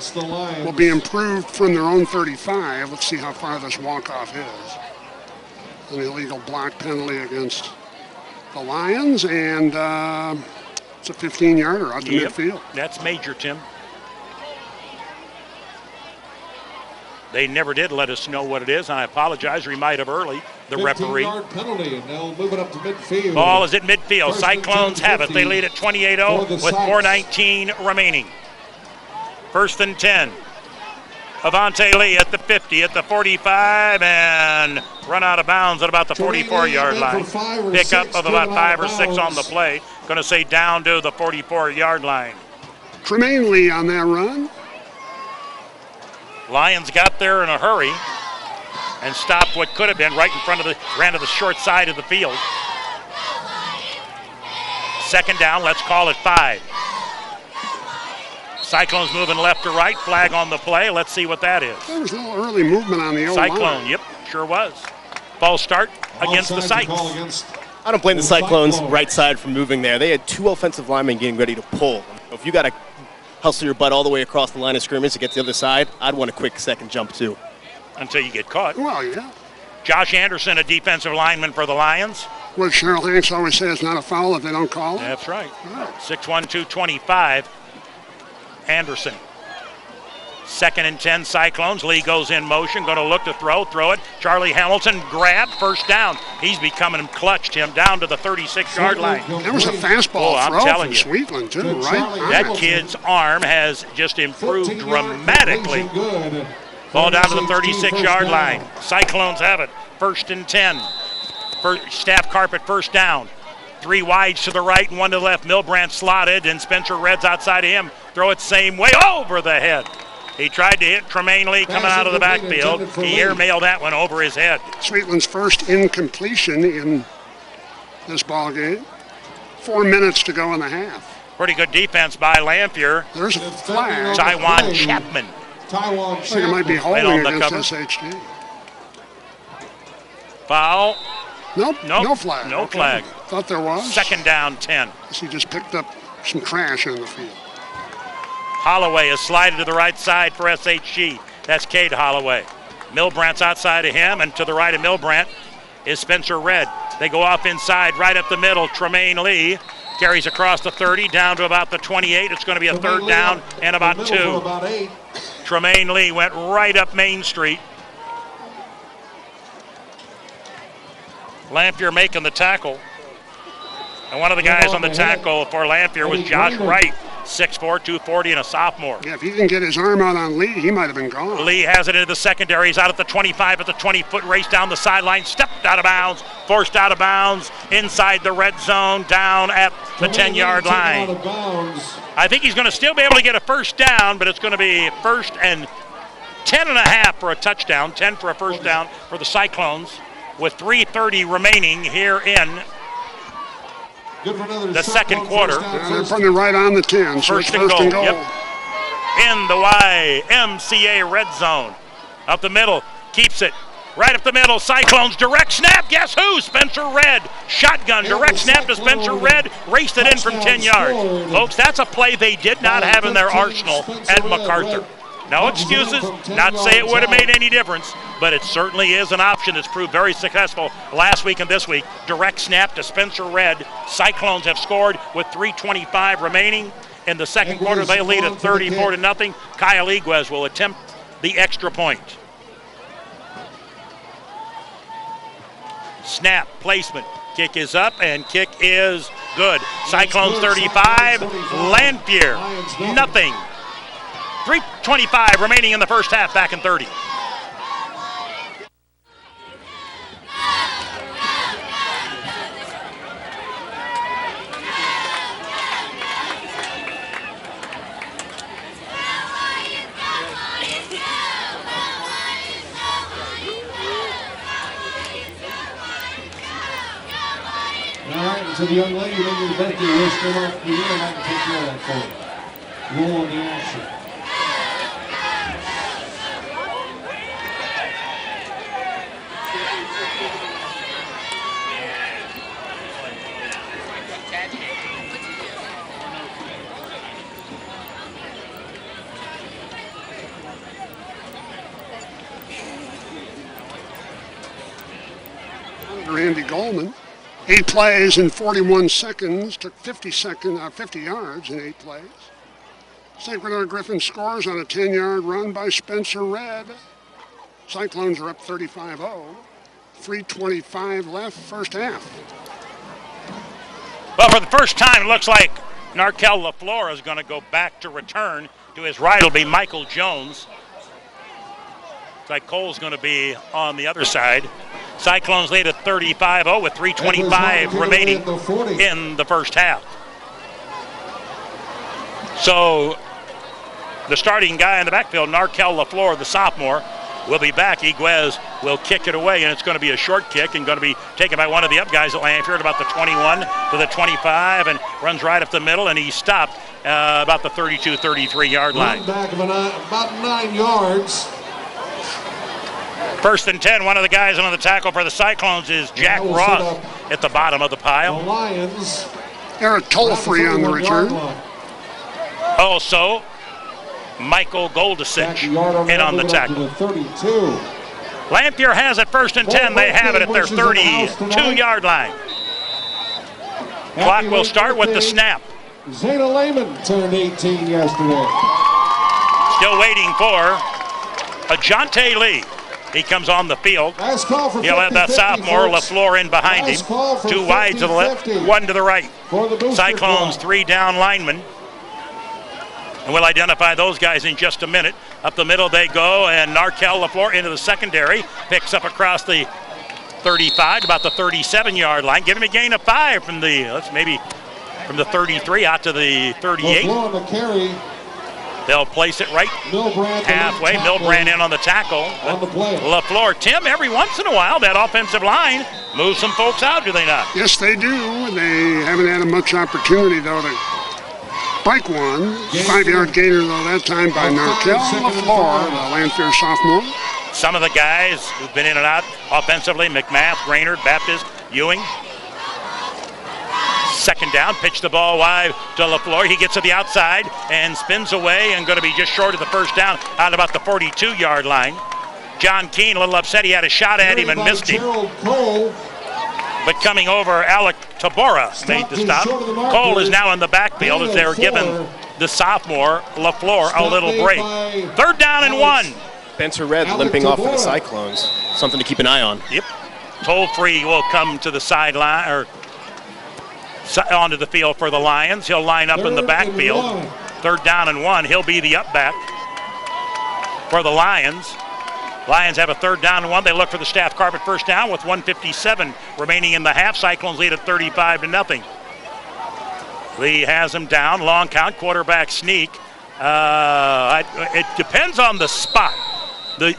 will be improved from their own 35. Let's see how far this walk-off is. An illegal block penalty against the Lions, and it's a 15-yarder out to midfield. That's major, Tim. They never did let us know what it is, and I apologize. We might have early. The referee. 15-yard penalty, and they'll move it up to midfield. Ball is at midfield. Cyclones have it. They lead at 28-0 with 4:19 remaining. 1st and 10. Avante Lee at the 50, at the 45, and run out of bounds at about the 44-yard line. Pickup of about 5 or 6 on the play. Going to say down to the 44-yard line. Tremaine Lee on that run. Lions got there in a hurry and stopped what could have been right in front of ran to the short side of the field. 2nd down, let's call it 5. Cyclones moving left to right. Flag on the play. Let's see what that is. There was a little early movement on the O-line. Cyclone, yep, sure was. False start against the Cyclones. I don't blame the Cyclones right side from moving there. They had 2 offensive linemen getting ready to pull. If you got to hustle your butt all the way across the line of scrimmage to get to the other side, I'd want a quick second jump too. Until you get caught. Well, yeah. Josh Anderson, a defensive lineman for the Lions. What Cheryl Hanks always says, it's not a foul if they don't call it. That's right. 6'1", 225. Anderson. 2nd and 10 Cyclones. Lee goes in motion, going to look to throw it. Charlie Hamilton grabbed, first down. He's becoming clutched him down to the 36-yard line. There was a fastball throw from Sweetland, too, right? That kid's arm has just improved dramatically. Ball down to the 36-yard line. Cyclones have it. 1st and 10. Staff carpet, first down. 3 wides to the right and 1 to the left. Milbrandt slotted, and Spencer Red's outside of him. Throw it same way over the head. He tried to hit Tremaine Lee coming out of the backfield. He airmailed that one over his head. Sweetland's first incompletion in this ball game. 4 minutes to go in the half. Pretty good defense by Lanphier. There's a flag. Taiwan Chapman. I think it might be holding against SHG. Foul. Nope, no flag. No flag. Thought there was. 2nd down 10. He just picked up some trash on the field. Holloway is slided to the right side for SHG. That's Cade Holloway. Milbrandt's outside of him, and to the right of Milbrandt is Spencer Red. They go off inside, right up the middle. Tremaine Lee carries across the 30, down to about the 28. It's going to be a 3rd down and about 2. Tremaine Lee went right up Main Street. Lanphier making the tackle. And one of the guys on the tackle for Lanphier was Josh Wright. 6'4", 240, and a sophomore. Yeah, if he didn't get his arm out on Lee, he might have been gone. Lee has it into the secondary. He's out at the 25 at the 20-foot race down the sideline. Stepped out of bounds, forced out of bounds, inside the red zone, down at the 10-yard line. I think he's going to still be able to get a first down, but it's going to be 1st and 10.5 for a touchdown, 10 for a first down for the Cyclones, with 3:30 remaining here in the second quarter. They're putting it right on the 10. So First and goal. Yep. In the YMCA red zone. Up the middle. Keeps it. Right up the middle. Cyclones. Direct snap. Guess who? Spencer Red. Shotgun. Direct snap to Spencer Red. Raced it in from 10 yards. Folks, that's a play they did not have in their arsenal at MacArthur. No excuses. Not say it would have made any difference, but it certainly is an option that's proved very successful last week and this week. Direct snap to Spencer Red. Cyclones have scored with 3:25 remaining. In the second quarter, they lead at 34-0. Kyle Iguez will attempt the extra point. Snap, placement. Kick is up, and kick is good. Cyclones 35, Lanphier nothing. 3:25 remaining in the first half, back in 30. All right, and to the young lady making the birthday wish, come off the air, and I can take care of that for you. Roll on the action. Andy Goldman. 8 plays in 41 seconds, took 50 yards in 8 plays. St. Bernard Griffin scores on a 10-yard run by Spencer Red. Cyclones are up 35-0. 3:25 left, first half. Well, for the first time, it looks like Narkel LaFleur is going to go back to return. To his right will be Michael Jones. Looks like Cole's going to be on the other side. Cyclones lead at 35-0 with 3:25 remaining in the first half. So the starting guy in the backfield, Narkel LaFleur, the sophomore, will be back. Iguez will kick it away, and it's going to be a short kick and going to be taken by one of the up guys at Lanphier at about the 21 to the 25 and runs right up the middle, and he's stopped about the 32, 33-yard line. Back of about 9 yards. First and 10, one of the guys on the tackle for the Cyclones is Jack Ross at the bottom of the pile. The Lions. Eric Toll-free on the return. Also, Michael Goldasich in on the tackle. Lanphier has it first and 10. They have it at their 32-yard line. Clock will start with the snap. Zeta Lehman turned 18 yesterday. Still waiting for Ajante Lee. He comes on the field. He'll have that sophomore Lafleur in behind him. 2 wide to the left, 1 to the right. Cyclones 3 down linemen. And we'll identify those guys in just a minute. Up the middle they go, and Narkel Lafleur into the secondary. Picks up across the 35, about the 37-yard line. Give him a gain of 5 from the, maybe from the 33 out to the 38. They'll place it right halfway. Milbrand in on the tackle. Lafleur, Tim, every once in a while, that offensive line moves some folks out, do they not? Yes, they do. They haven't had much opportunity, though, to break one. 5-yard gainer, though, that time by Narkel Lafleur, the Lanphier sophomore. Some of the guys who've been in and out offensively, McMath, Brainerd, Baptist, Ewing. Second down, pitch the ball wide to Lafleur. He gets to the outside and spins away and going to be just short of the first down out about the 42-yard line. John Keane, a little upset. He had a shot at him and missed him. But coming over, Alec Tabora made the stop. Cole is now in the backfield as they're giving the sophomore Lafleur a little break. 3rd down and 1. Spencer Red limping off for the Cyclones. Something to keep an eye on. Yep. Toll-free will come to the sideline, or onto the field for the Lions. He'll line up in the backfield. 3rd down and 1. He'll be the up back for the Lions. Lions have a 3rd down and 1. They look for the staff carpet first down with 1:57 remaining in the half. Cyclones lead at 35-0. Lee has him down. Long count, quarterback sneak. It depends on the spot. The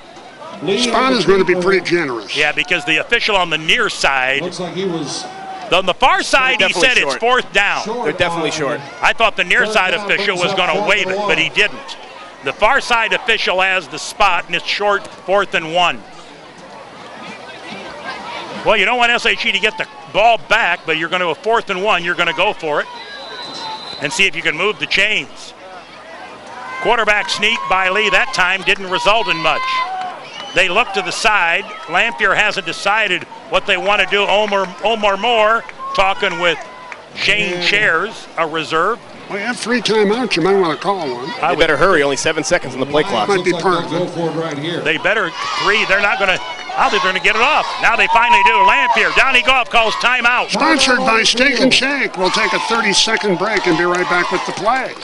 spot is going to be pretty generous. Yeah, because the official on the near side. Looks like he was. On the far side, he said it's 4th down. They're definitely short. I thought the near side official was going to waive it, but he didn't. The far side official has the spot, and it's short, 4th and 1. Well, you don't want SHG to get the ball back, but you're going to a 4th and 1. You're going to go for it and see if you can move the chains. Quarterback sneak by Lee that time didn't result in much. They look to the side. Lanphier hasn't decided what they want to do. Omar Moore talking with Shane Chairs, a reserve. Well, you have 3 timeouts. You might want to call one. They better hurry. Only 7 seconds on the play clock. Might be part of Go it. for it right here. They better 3. They're not going to. I think they're going to get it off. Now they finally do. Lanphier, Donnie Goff calls timeout. Sponsored by Steak and Shake. We'll take a 30-second break and be right back with the play.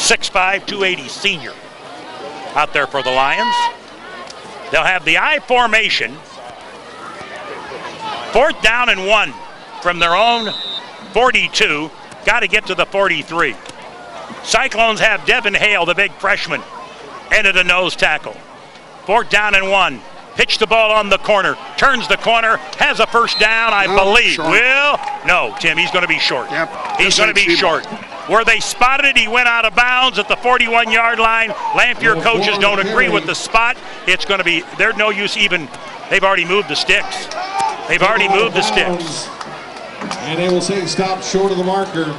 .6'5", 280 senior out there for the Lions. They'll have the I formation. 4th down and 1 from their own 42. Got to get to the 43. Cyclones have Devin Hale, the big freshman, into the nose tackle. 4th down and 1. Pitch the ball on the corner. Turns the corner. Has a first down, I believe. Short. Will? No, Tim, he's going to be short. Yep. He's going to be short. where they spotted it. He went out of bounds at the 41-yard line. Lanphier coaches don't agree with the spot. It's going to be, there's no use even, they've already moved the sticks. They've already moved the sticks. And they will say stop short of the marker.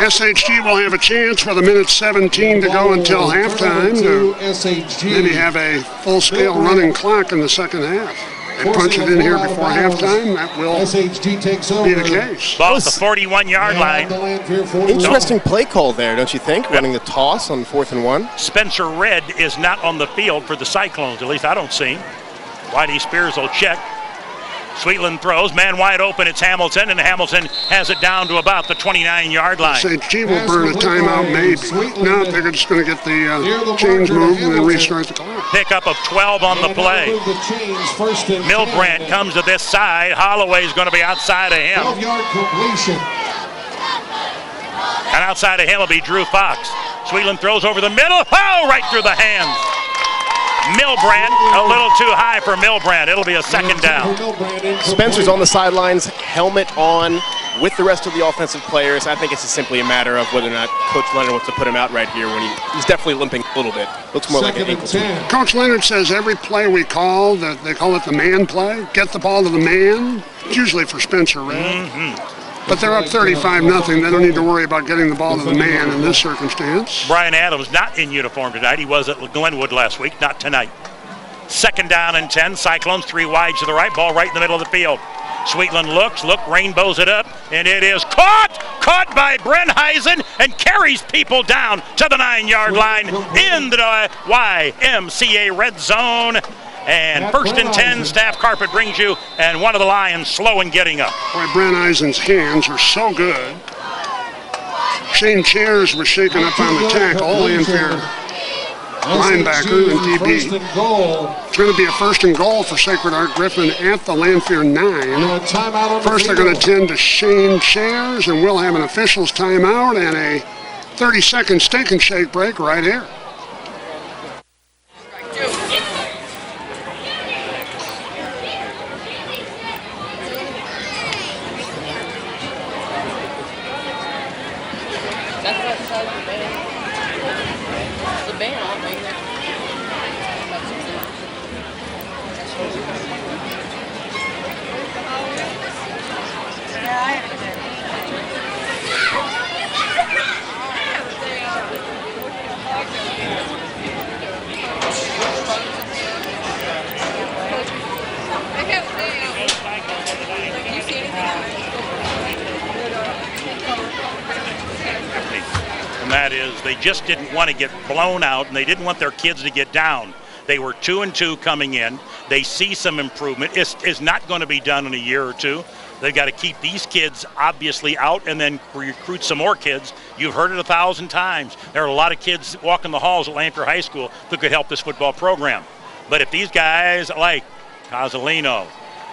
SHG will have a chance with 1:17 to go until halftime to maybe have a full-scale running clock in the second half. They punch it in here before halftime, that will be the case. Ball at the 41-yard line. Interesting play call there, don't you think? Running the toss on 4th and 1. Spencer Red is not on the field for the Cyclones, at least I don't see him. Whitey Spears will check. Sweetland throws, man wide open, it's Hamilton, and Hamilton has it down to about the 29-yard line. SHG will burn a timeout maybe. No, they're just going to get the chains moved and then restart the clock. Pickup of 12 on the play. Milbrandt comes to this side. Holloway's going to be outside of him. 12-yard completion. And outside of him will be Drew Fox. Sweetland throws over the middle. Oh, right through the hands. Milbrandt, a little too high for Milbrandt. It'll be a second down. Spencer's on the sidelines, helmet on with the rest of the offensive players. I think it's just simply a matter of whether or not Coach Leonard wants to put him out right here when he's definitely limping a little bit. Looks more like an ankle tweak. Coach Leonard says every play we call, that they call it the man play, get the ball to the man. It's usually for Spencer Red. But they're up 35-0. They don't need to worry about getting the ball to the man in this circumstance. Brian Adams not in uniform tonight. He was at Glenwood last week, not tonight. Second down and 10. Cyclones 3 wide to the right. Ball right in the middle of the field. Sweetland looks, rainbows it up, and it is caught by Brenheisen and carries people down to the 9-yard line in the YMCA red zone. And 1st and 10, Staff Carpet brings you, and one of the Lions slow in getting up. Boy, Brenheisen's hands are so good. Shane Chairs was shaken up on the tackle. Lanphier linebacker and DB. It's going to be a 1st and goal for Sacred Heart Griffin at the Lanphier 9. First, they're going to tend to Shane Chairs, and we'll have an official's timeout and a 30-second stink and shake break right here. That is, they just didn't want to get blown out, and they didn't want their kids to get down. They were 2-2 coming in. They see some improvement. It's not going to be done in a year or two. They've got to keep these kids obviously out and then recruit some more kids. You've heard it 1,000 times. There are a lot of kids walking the halls at Lanphier High School that could help this football program. But if these guys like Cozzolino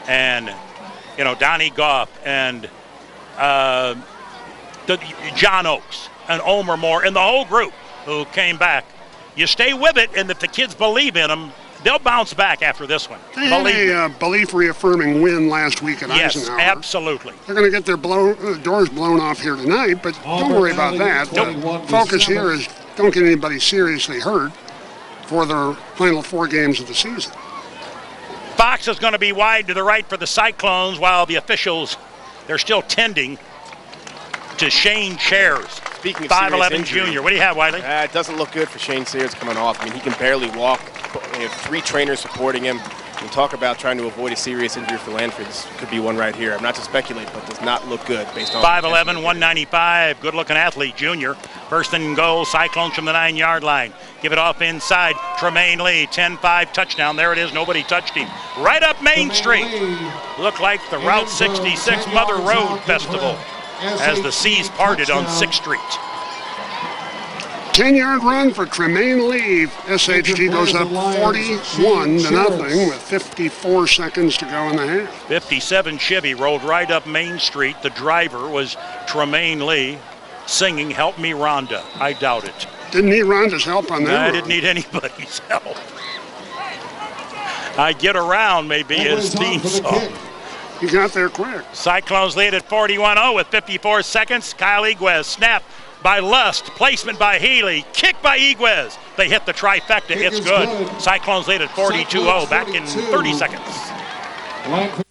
and, Donnie Goff and John Oakes and Omer Moore and the whole group who came back, you stay with it, and if the kids believe in them, they'll bounce back after this one. They had a belief-reaffirming win last week at Eisenhower. Yes, absolutely. They're going to get their doors blown off here tonight, but don't worry about that. The focus here is don't get anybody seriously hurt for the final 4 games of the season. Fox is going to be wide to the right for the Cyclones, while the officials, they're still tending to Shane Chairs. Speaking of 5'11" junior. What do you have, Wiley? It doesn't look good for Shane Sayers coming off. I mean, he can barely walk. We have 3 trainers supporting him. We talk about trying to avoid a serious injury for Lanphier. This could be one right here. I'm not to speculate, but does not look good based on 5'11", 195. Good-looking athlete, junior. 1st and goal, Cyclones from the 9-yard line. Give it off inside. Tremaine Lee, 10-5 touchdown. There it is. Nobody touched him. Right up Main Street. Looked like the Route 66 Mother Road Festival as the seas parted on 6th Street. 10-yard run for Tremaine Lee. SHG goes up 41-0 with 54 seconds to go in the half. 57 Chevy rolled right up Main Street. The driver was Tremaine Lee singing "Help Me Rhonda." I doubt it. Didn't need Rhonda's help on that. I didn't need anybody's help. I Get Around may be his theme song. He got there quick. Cyclones lead at 41-0 with 54 seconds. Kyle Iguez snap. by Lust, placement by Healy, kick by Iguez. They hit the trifecta. It's good. Cyclones lead at 42-0 back in 30 seconds. Lanphier.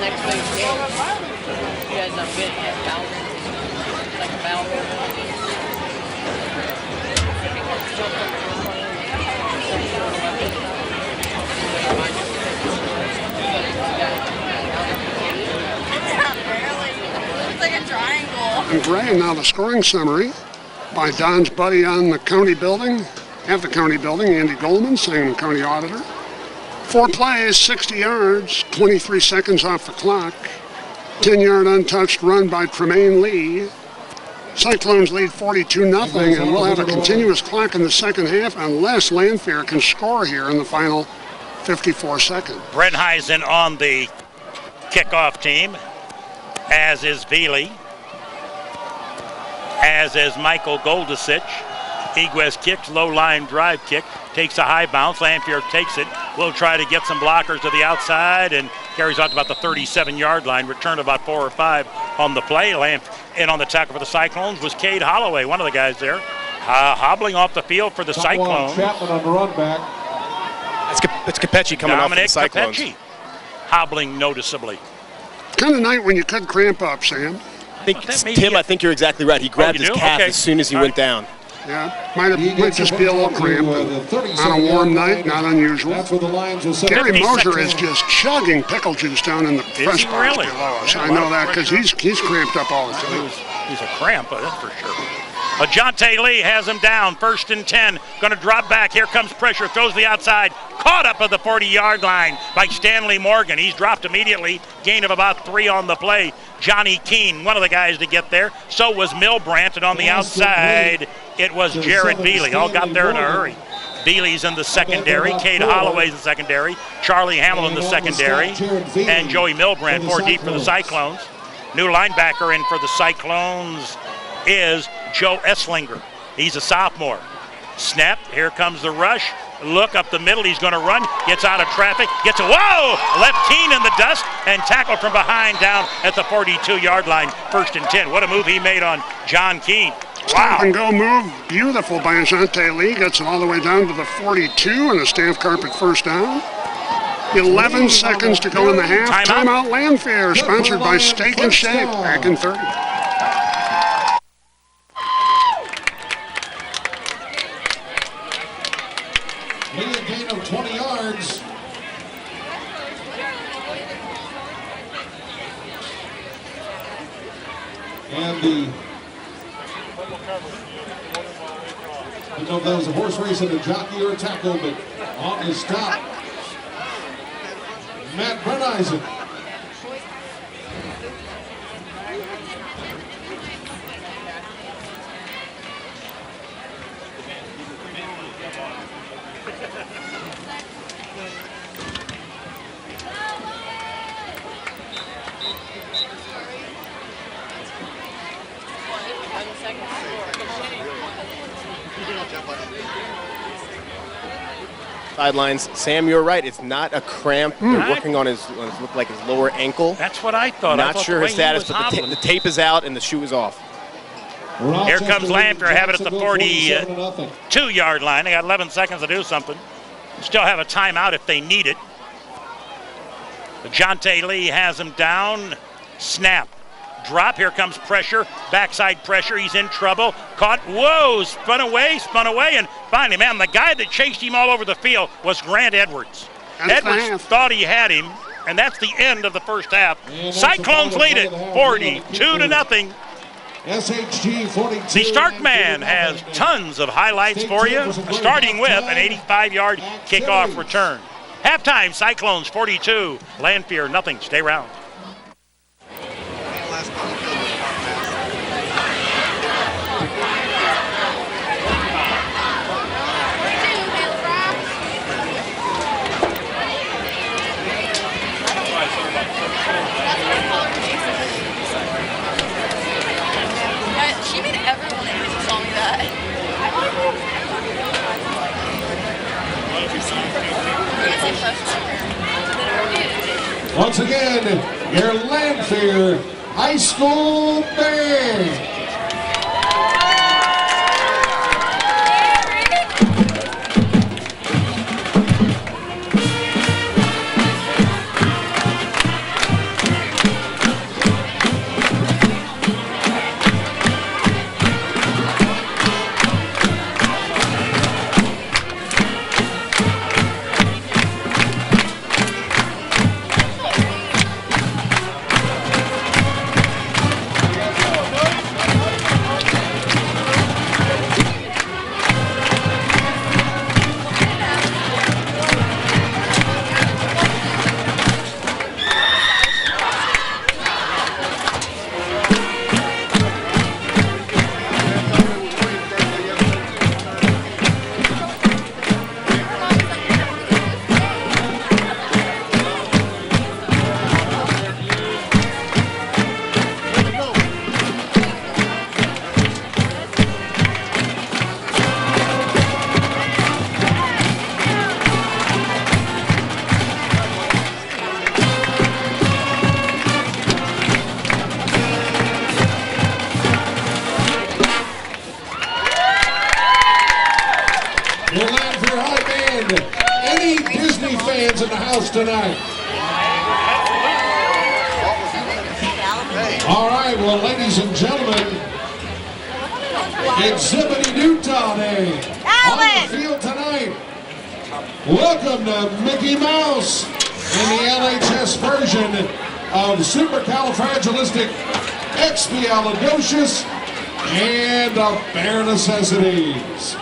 Next week's game, you guys don't get it. Like a foul. It's like a triangle. And Gray, and now the scoring summary by Don's buddy on the county building, at the county building, Andy Goldman, Sangamon County Auditor. 4 plays, 60 yards, 23 seconds off the clock. 10-yard untouched run by Tremaine Lee. Cyclones lead 42-0, and we'll have a continuous clock in the second half unless Lanphier can score here in the final 54 seconds. Brenheisen on the kickoff team, as is Veely, as is Michael Goldasich. Iguez kicks, low line drive kick, takes a high bounce. Lanphier takes it. Will try to get some blockers to the outside and carries out to about the 37-yard line. Return about 4 or 5 on the play. And on the tackle for the Cyclones was Cade Holloway, one of the guys there, hobbling off the field for the Cyclones. Chapman on the run back. It's Capecci coming off for the Cyclones. Capecci hobbling noticeably. Kind of night when you could cramp up, Sam. I think you're exactly right. He grabbed his calf as soon as he went down. Yeah, might just be a little cramp. On a warm night, not unusual. That's where the lines will set. Gary Moser is just chugging pickle juice down in the press box below us. Yeah, I know that because he's cramped up all the time. He's a cramp, that's for sure. Ajante Lee has him down, 1st and 10. Going to drop back. Here comes pressure. Throws the outside. Caught up at the 40-yard line by Stanley Morgan. He's dropped immediately. Gain of about 3 on the play. Johnny Keene, one of the guys to get there. So was Milbrandt. And on the outside, it was Jared Bealey. All got there in a hurry. Bealey's in the secondary. Cade Holloway's in the secondary. Charlie Hamill in the secondary. And Joey Milbrandt 4 deep for the Cyclones. New linebacker in for the Cyclones is Joe Esslinger. He's a sophomore. Snap, here comes the rush. Look up the middle, he's gonna run, gets out of traffic, gets whoa! Left Keene in the dust and tackled from behind down at the 42-yard line, 1st and 10. What a move he made on John Keene. Wow. Stop and go move, beautiful by Ajante Lee. Gets it all the way down to the 42 and a staff carpet first down. 11 seconds to go in the half. Timeout Lanphier, sponsored by Steak and Shake, back in 30. Lee, a gain of 20 yards. And I don't know if that was a horse race and a jockey or a tackle, but on the stop, Matt Brenneisen. Sidelines. Sam, you're right. It's not a cramp. They're working on his look like his lower ankle. That's what I thought. Not sure his status, but the tape is out and the shoe is off. Here comes Lanphier, have it at the 42-yard line. They got 11 seconds to do something. Still have a timeout if they need it. Ajante Lee has him down. Snap. Drop. Here comes pressure. Backside pressure. He's in trouble. Caught. Whoa. Spun away. And finally, man, the guy that chased him all over the field was Grant Edwards. Edwards thought he had him, and that's the end of the first half. Cyclones lead it 42-0. SHG 42. The Stark Man has tons of highlights for you, starting with an 85-yard kickoff return. Halftime, Cyclones 42, Lanphier nothing. Stay around. Once again, your Lanphier High School Band. Your Lanphier High Band. Any Disney fans in the house tonight? All right, well, ladies and gentlemen, it's Zippity-Doo-Dah Day on the field tonight. Welcome to Mickey Mouse in the LHS version of Supercalifragilisticexpialidocious and of Bare Necessities.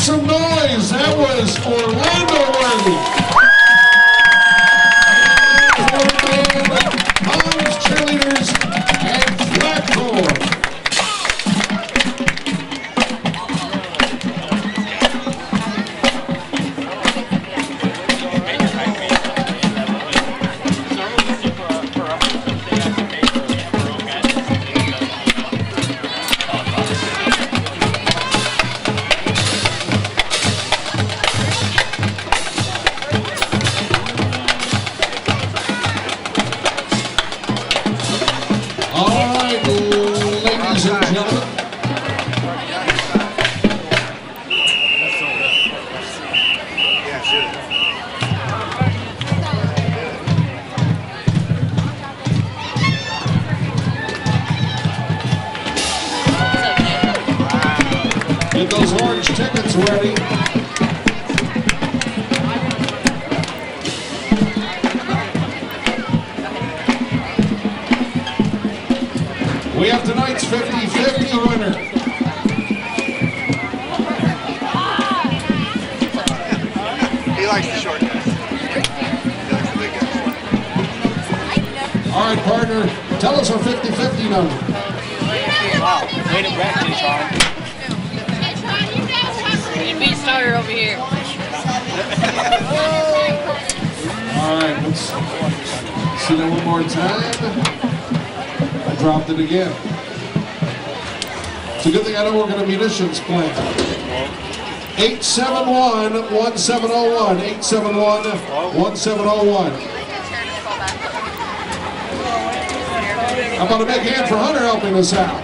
some noise. That was Orlando Worthy. Mom's cheerleaders and flag corps. Get those orange tickets ready. We have tonight's 50-50 winner. He likes the short guys. He likes the big guys. All right, partner, tell us our 50-50 number. Wow, way to practice, Sean. You beat Starter over here. All right, let's see that one more time. I dropped it again. It's a good thing I don't work at a munitions plant. 871-1701. 871-1701. How about a big hand for Hunter helping us out?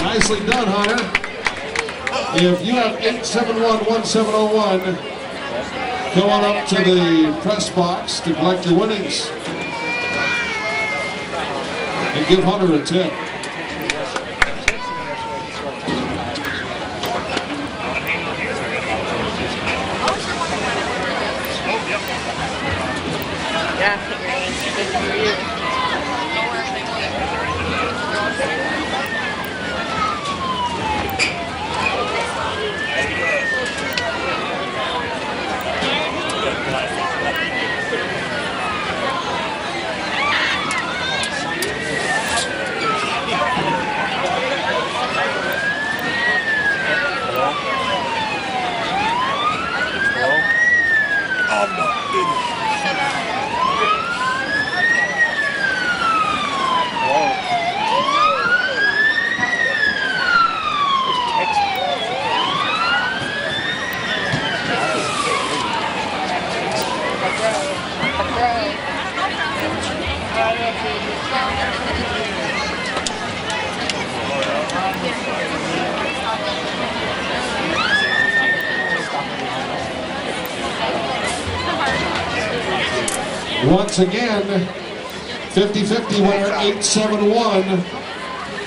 Nicely done, Hunter. If you have 871-1701, come on up to the press box to collect your winnings. And give Hunter a tip. Once again, 50-50 winner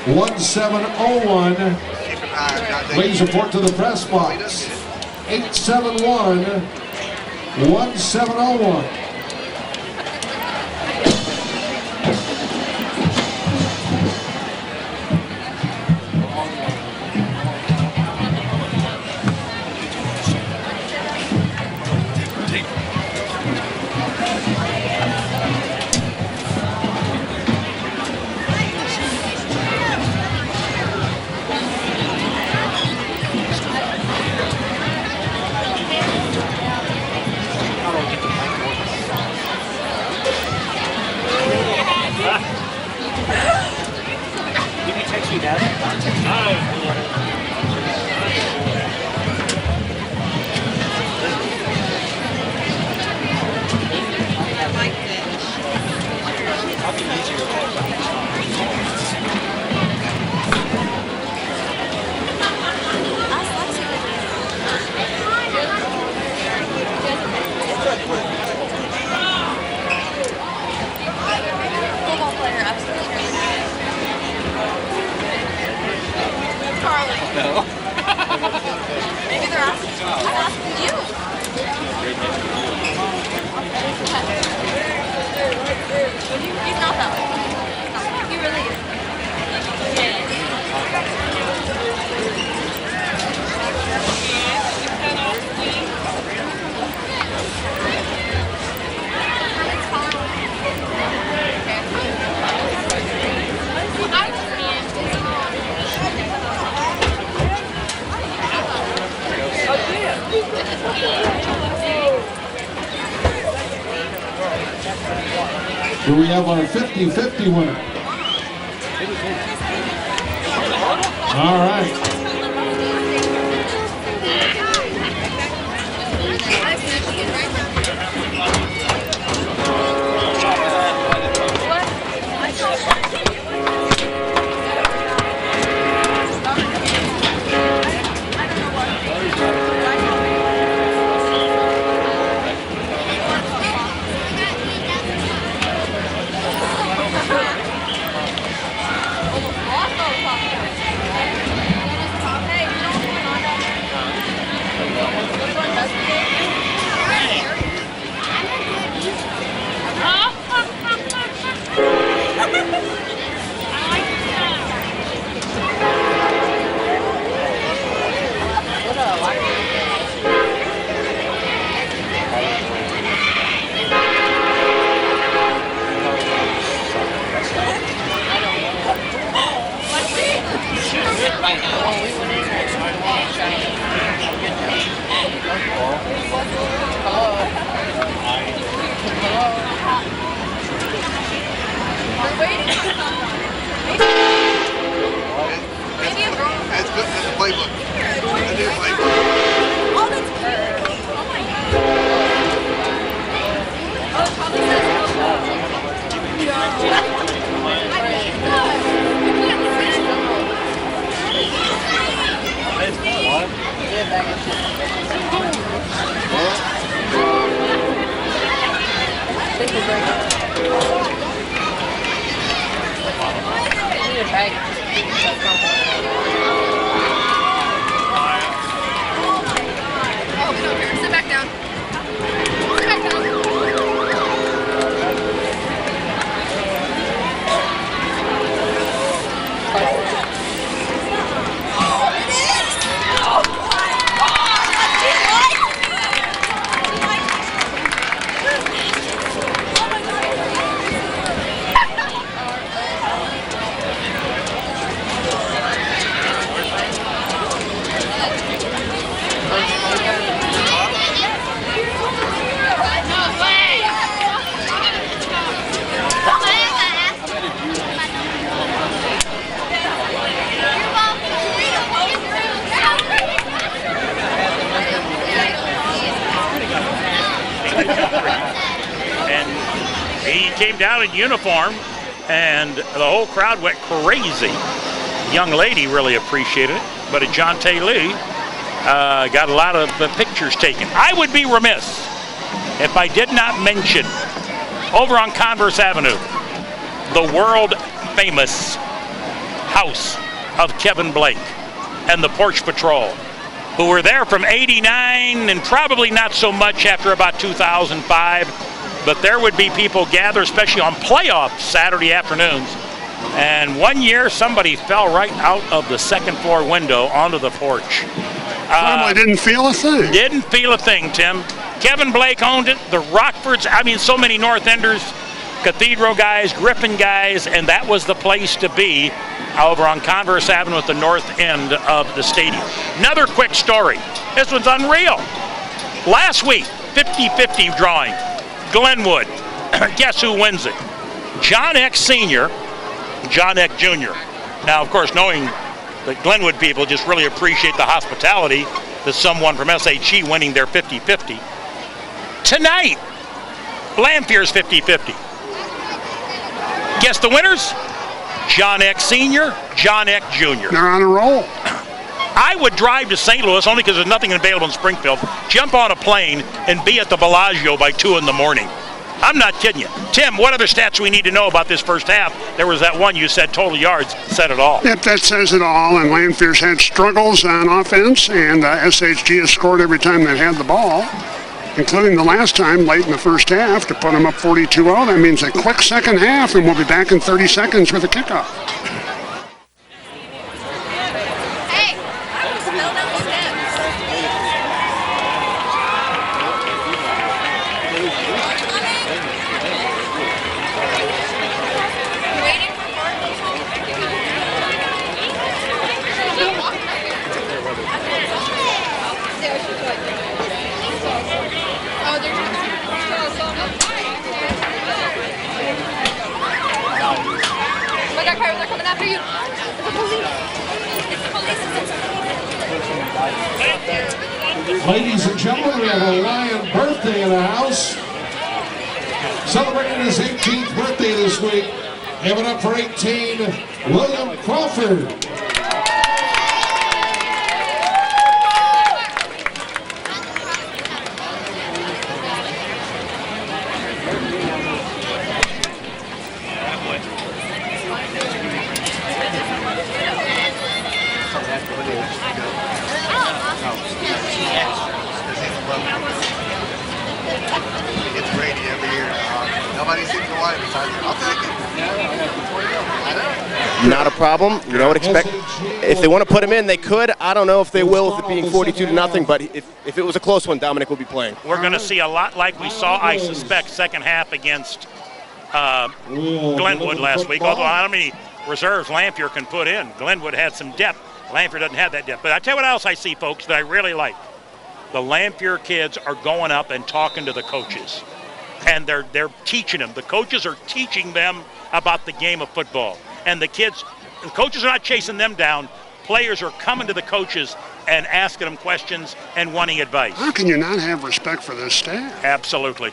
871-1701. Please report to the press box. 871-1701. Do we have our 50-50 winner? All right. That's good. That's a playbook. That's a playbook. Oh, that's good. Oh my God. Oh, it probably says sit back down. Sit back down. And he came down in uniform, and the whole crowd went crazy. The young lady really appreciated it, but Ajante Lee got a lot of pictures taken. I would be remiss if I did not mention, over on Converse Avenue, the world famous house of Kevin Blake and the Porch Patrol, who were there from '89 and probably not so much after about 2005. But there would be people gather, especially on playoff Saturday afternoons. And one year, somebody fell right out of the second floor window onto the porch. Probably didn't feel a thing. Didn't feel a thing, Tim. Kevin Blake owned it. The Rockfords, I mean, so many North Enders, Cathedral guys, Griffin guys, and that was the place to be over on Converse Avenue at the north end of the stadium. Another quick story. This one's unreal. Last week, 50-50 drawing. Glenwood. Guess who wins it? John Eck Sr., John Eck Jr. Now, of course, knowing the Glenwood people just really appreciate the hospitality to someone from SHG winning their 50-50. Tonight, Lanphier's 50-50. Guess the winners? John Eck Sr., John Eck Jr. They're on a roll. I would drive to St. Louis only because there's nothing available in Springfield, jump on a plane, and be at the Bellagio by 2 in the morning. I'm not kidding you. Tim, what other stats do we need to know about this first half? There was that one you said, total yards, said it all. Yep, that says it all. And Lanphier's had struggles on offense, and SHG has scored every time they've had the ball, including the last time late in the first half to put them up 42-0. That means a quick second half, and we'll be back in 30 seconds with a kickoff. vampires are coming after you. It's the police. It's the police. Ladies and gentlemen, we have a Lion birthday in the house. Celebrating his 18th birthday this week. Give it up for 18, William Crawford. It's Brady every year. Nobody seems to want it besides him. I'll take it. Not a problem. You know what? Expect if they want to put him in, they could. I don't know if they will, with it being 42-0. But if it was a close one, Dominic will be playing. We're going to see a lot like we saw, I suspect, second half against Glenwood last week. Although how many reserves Lanphier can put in? Glenwood had some depth. Lanphier doesn't have that depth. But I tell you what else I see, folks, that I really like. The Lanphier kids are going up and talking to the coaches. And they're teaching them. The coaches are teaching them about the game of football. And the coaches are not chasing them down. Players are coming to the coaches and asking them questions and wanting advice. How can you not have respect for this staff? Absolutely.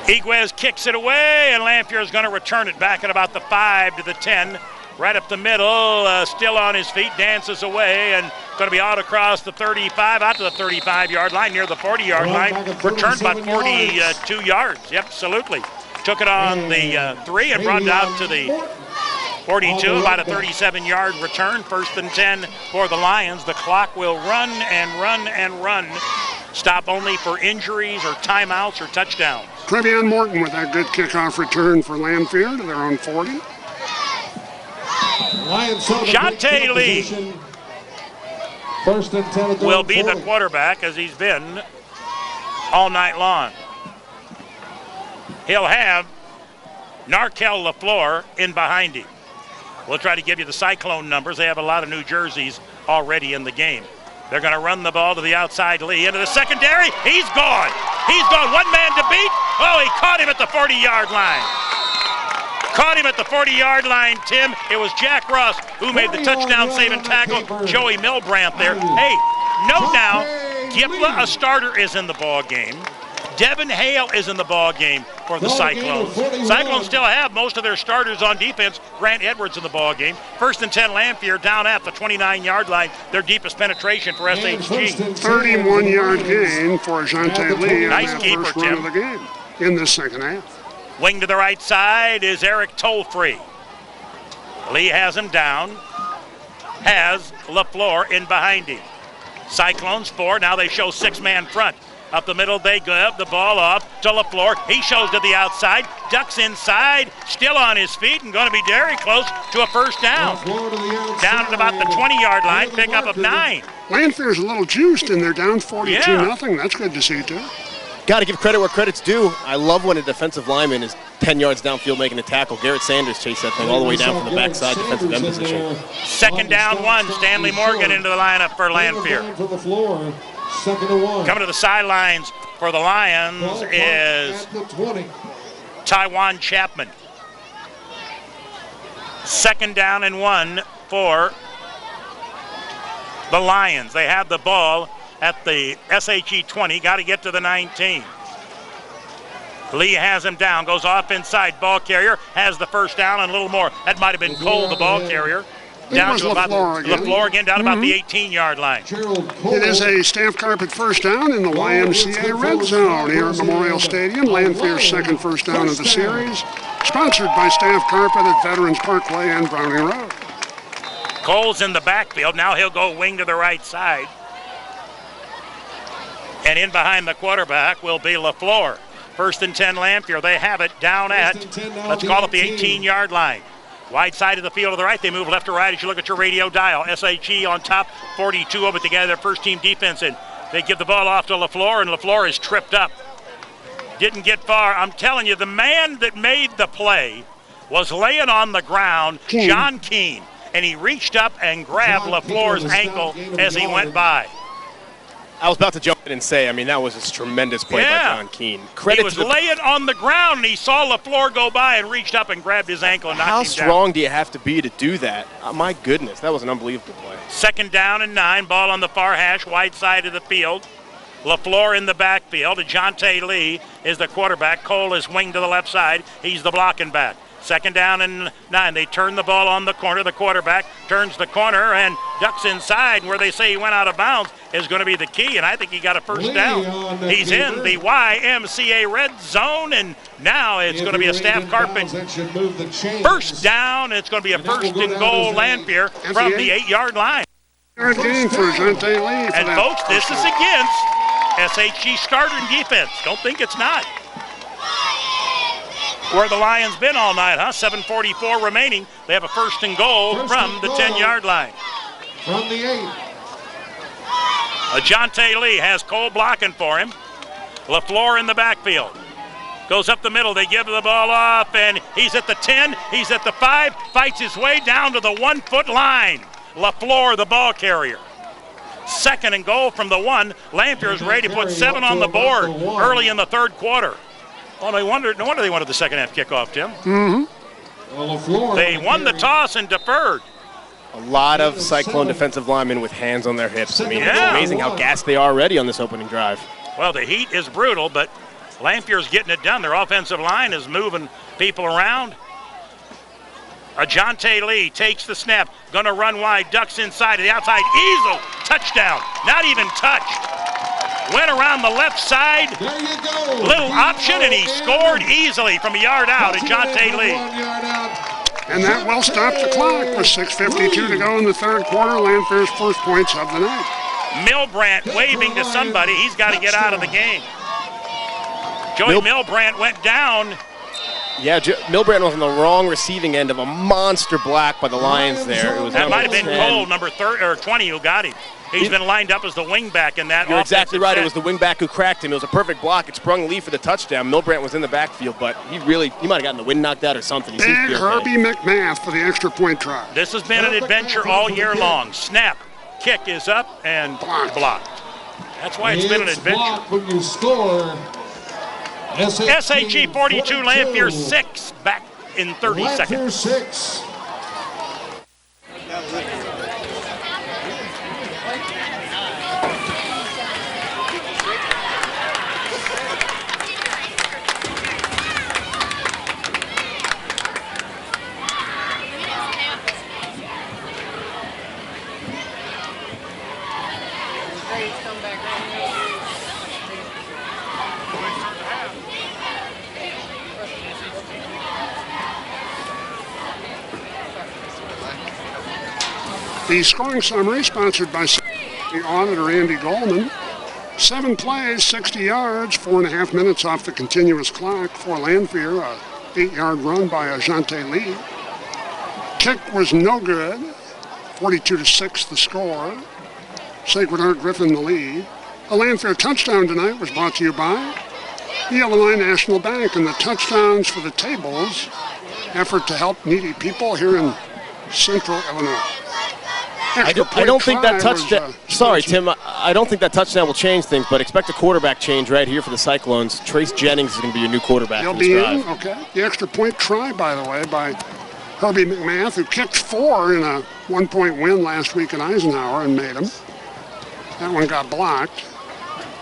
Higuez kicks it away, and Lanphier is going to return it back at about the 5 to the 10. Right up the middle, still on his feet, dances away, and going to be out across the 35, out to the 35-yard line, near the 40-yard line. Returned about 42 yards. Yep, absolutely. Took it on the 3 and brought it out to the 42, about a 37-yard return. 1st and 10 for the Lions. The clock will run and run and run. Stop only for injuries or timeouts or touchdowns. Trevion Morton with that good kickoff return for Lanphier to their own 40. Shante Lee 1st and 10 will be the quarterback, as he's been all night long. He'll have Narkel LaFleur in behind him. We'll try to give you the Cyclone numbers. They have a lot of new jerseys already in the game. They're going to run the ball to the outside. Lee into the secondary. He's gone. He's gone. One man to beat. Oh, he caught him at the 40-yard line. Caught him at the 40-yard line, Tim. It was Jack Ross who made the touchdown-saving tackle. Joey Milbrandt there. Hey, note now, Gipla, a starter, is in the ball game. Devin Hale is in the ball game for the Cyclones. Cyclones still have most of their starters on defense. Grant Edwards in the ball game. 1st and 10, Lanphier down at the 29-yard line. Their deepest penetration for SHG. 31-yard gain for Shante Lee on Nice that keeper, first run Tim. of the game in the second half. Wing to the right side is Eric Tollfree. Lee has him down. Has LaFleur in behind him. Cyclones 4. Now they show 6-man front. Up the middle they go. The ball off to LaFleur. He shows to the outside. Ducks inside. Still on his feet and going to be very close to a first down. Down at about the 20-yard line. Pickup of 9. Lanphier's a little juiced and they're down 42-0. That's good to see, too. Got to give credit where credit's due. I love when a defensive lineman is 10 yards downfield making a tackle. Garrett Sanders chased that thing all the way down from the backside defensive end position. 2nd down 1. Stanley Morgan into the lineup for Lanphier. Coming to the sidelines for the Lions is Taiwan Chapman. 2nd down and 1 for the Lions. They have the ball at the SHG 20, got to get to the 19. Lee has him down, goes off inside, ball carrier, has the first down and a little more. That might have been Cole, the ball carrier. Down to about LaFleur again, down about the 18-yard line. It is a staff carpet first down in the YMCA red zone here at Memorial Stadium. Lanphier's second first down of the series. Sponsored by Staff Carpet at Veterans Parkway and Browning Road. Cole's in the backfield. Now he'll go wing to the right side. And in behind the quarterback will be LaFleur. 1st and 10 Lanphier. They have it down at, let's call it the 18-yard line. Wide side of the field to the right. They move left to right as you look at your radio dial. SHG on top, 42 of it together, their first team defense in. They give the ball off to LaFleur, and LaFleur is tripped up. Didn't get far. I'm telling you, the man that made the play was laying on the ground, John Keene, and he reached up and grabbed LaFleur's ankle as he went by. I was about to jump in and say, I mean, that was a tremendous play by John Keane. He was laying on the ground, and he saw LaFleur go by and reached up and grabbed his ankle and knocked him down. How strong do you have to be to do that? My goodness, that was an unbelievable play. 2nd down and 9, ball on the far hash, wide side of the field. LaFleur in the backfield. Ajante Lee is the quarterback. Cole is winged to the left side. He's the blocking back. 2nd down and 9. They turn the ball on the corner. The quarterback turns the corner and ducks inside. Where they say he went out of bounds is going to be the key, and I think he got a first down. He's in the YMCA red zone, and now it's going to be a staff carpet. First down, it's going to be a 1st and goal Lanphier from the 8-yard line. Yard gain for Ajante Lee. And folks, this is against SHG starting defense. Don't think it's not. Where the Lions been all night, huh? 7:44 remaining. They have a 1st and goal from the 10-yard line. From the 8. Ajante Lee has Cole blocking for him. LaFleur in the backfield. Goes up the middle. They give the ball off, and he's at the 10. He's at the 5. Fights his way down to the 1-foot line. LaFleur, the ball carrier. 2nd and goal from the 1. Lanphier is ready to put 7 on the board early in the 3rd quarter. Oh, no wonder they wanted the second half kickoff, Tim. Well, they won the toss and deferred. A lot of Cyclone defensive linemen with hands on their hips. I mean, it's amazing how gassed they are already on this opening drive. Well, the heat is brutal, but Lanphier's getting it done. Their offensive line is moving people around. Ajante Lee takes the snap, gonna run wide, ducks inside to the outside, easel, touchdown, not even touched. Went around the left side, little option, and he scored easily from a yard out, Ajante Lee. And that will stop the clock with 6:52 to go in the 3rd quarter. Lanphier's first points of the night. Milbrandt waving to somebody, he's got to get out of the game. Joey Milbrandt went down. Yeah, Milbrandt was on the wrong receiving end of a monster block by the Lions there. It was that might have been 10. Cole, number 20, who got him. He's been lined up as the wingback in that. You're exactly right. It was the wingback who cracked him. It was a perfect block. It sprung Lee for the touchdown. Milbrandt was in the backfield, but he might have gotten the wind knocked out or something. Big Herbie McMath for the extra point try. This has been an adventure all year long. Snap, kick is up and blocked. That's why it's been an adventure. When you score. SHG 42, Lanphier 6, back in 30 seconds. 6. The scoring summary sponsored by the auditor Andy Goldman. 7 plays, 60 yards, 4.5 minutes off the continuous clock for Lanphier. A 8-yard run by Ajante Lee. Kick was no good. 42-6 the score. Sacred Heart Griffin the lead. A Lanphier touchdown tonight was brought to you by the Illinois National Bank and the Touchdowns for the Tables effort to help needy people here in central Illinois. I don't think that touchdown. Sorry, Tim. I don't think that touchdown will change things, but expect a quarterback change right here for the Cyclones. Trace Jennings is going to be your new quarterback. He'll be in. Okay. The extra point try, by the way, by Herbie McMath, who kicked 4 in a 1-point win last week in Eisenhower and made them. That one got blocked.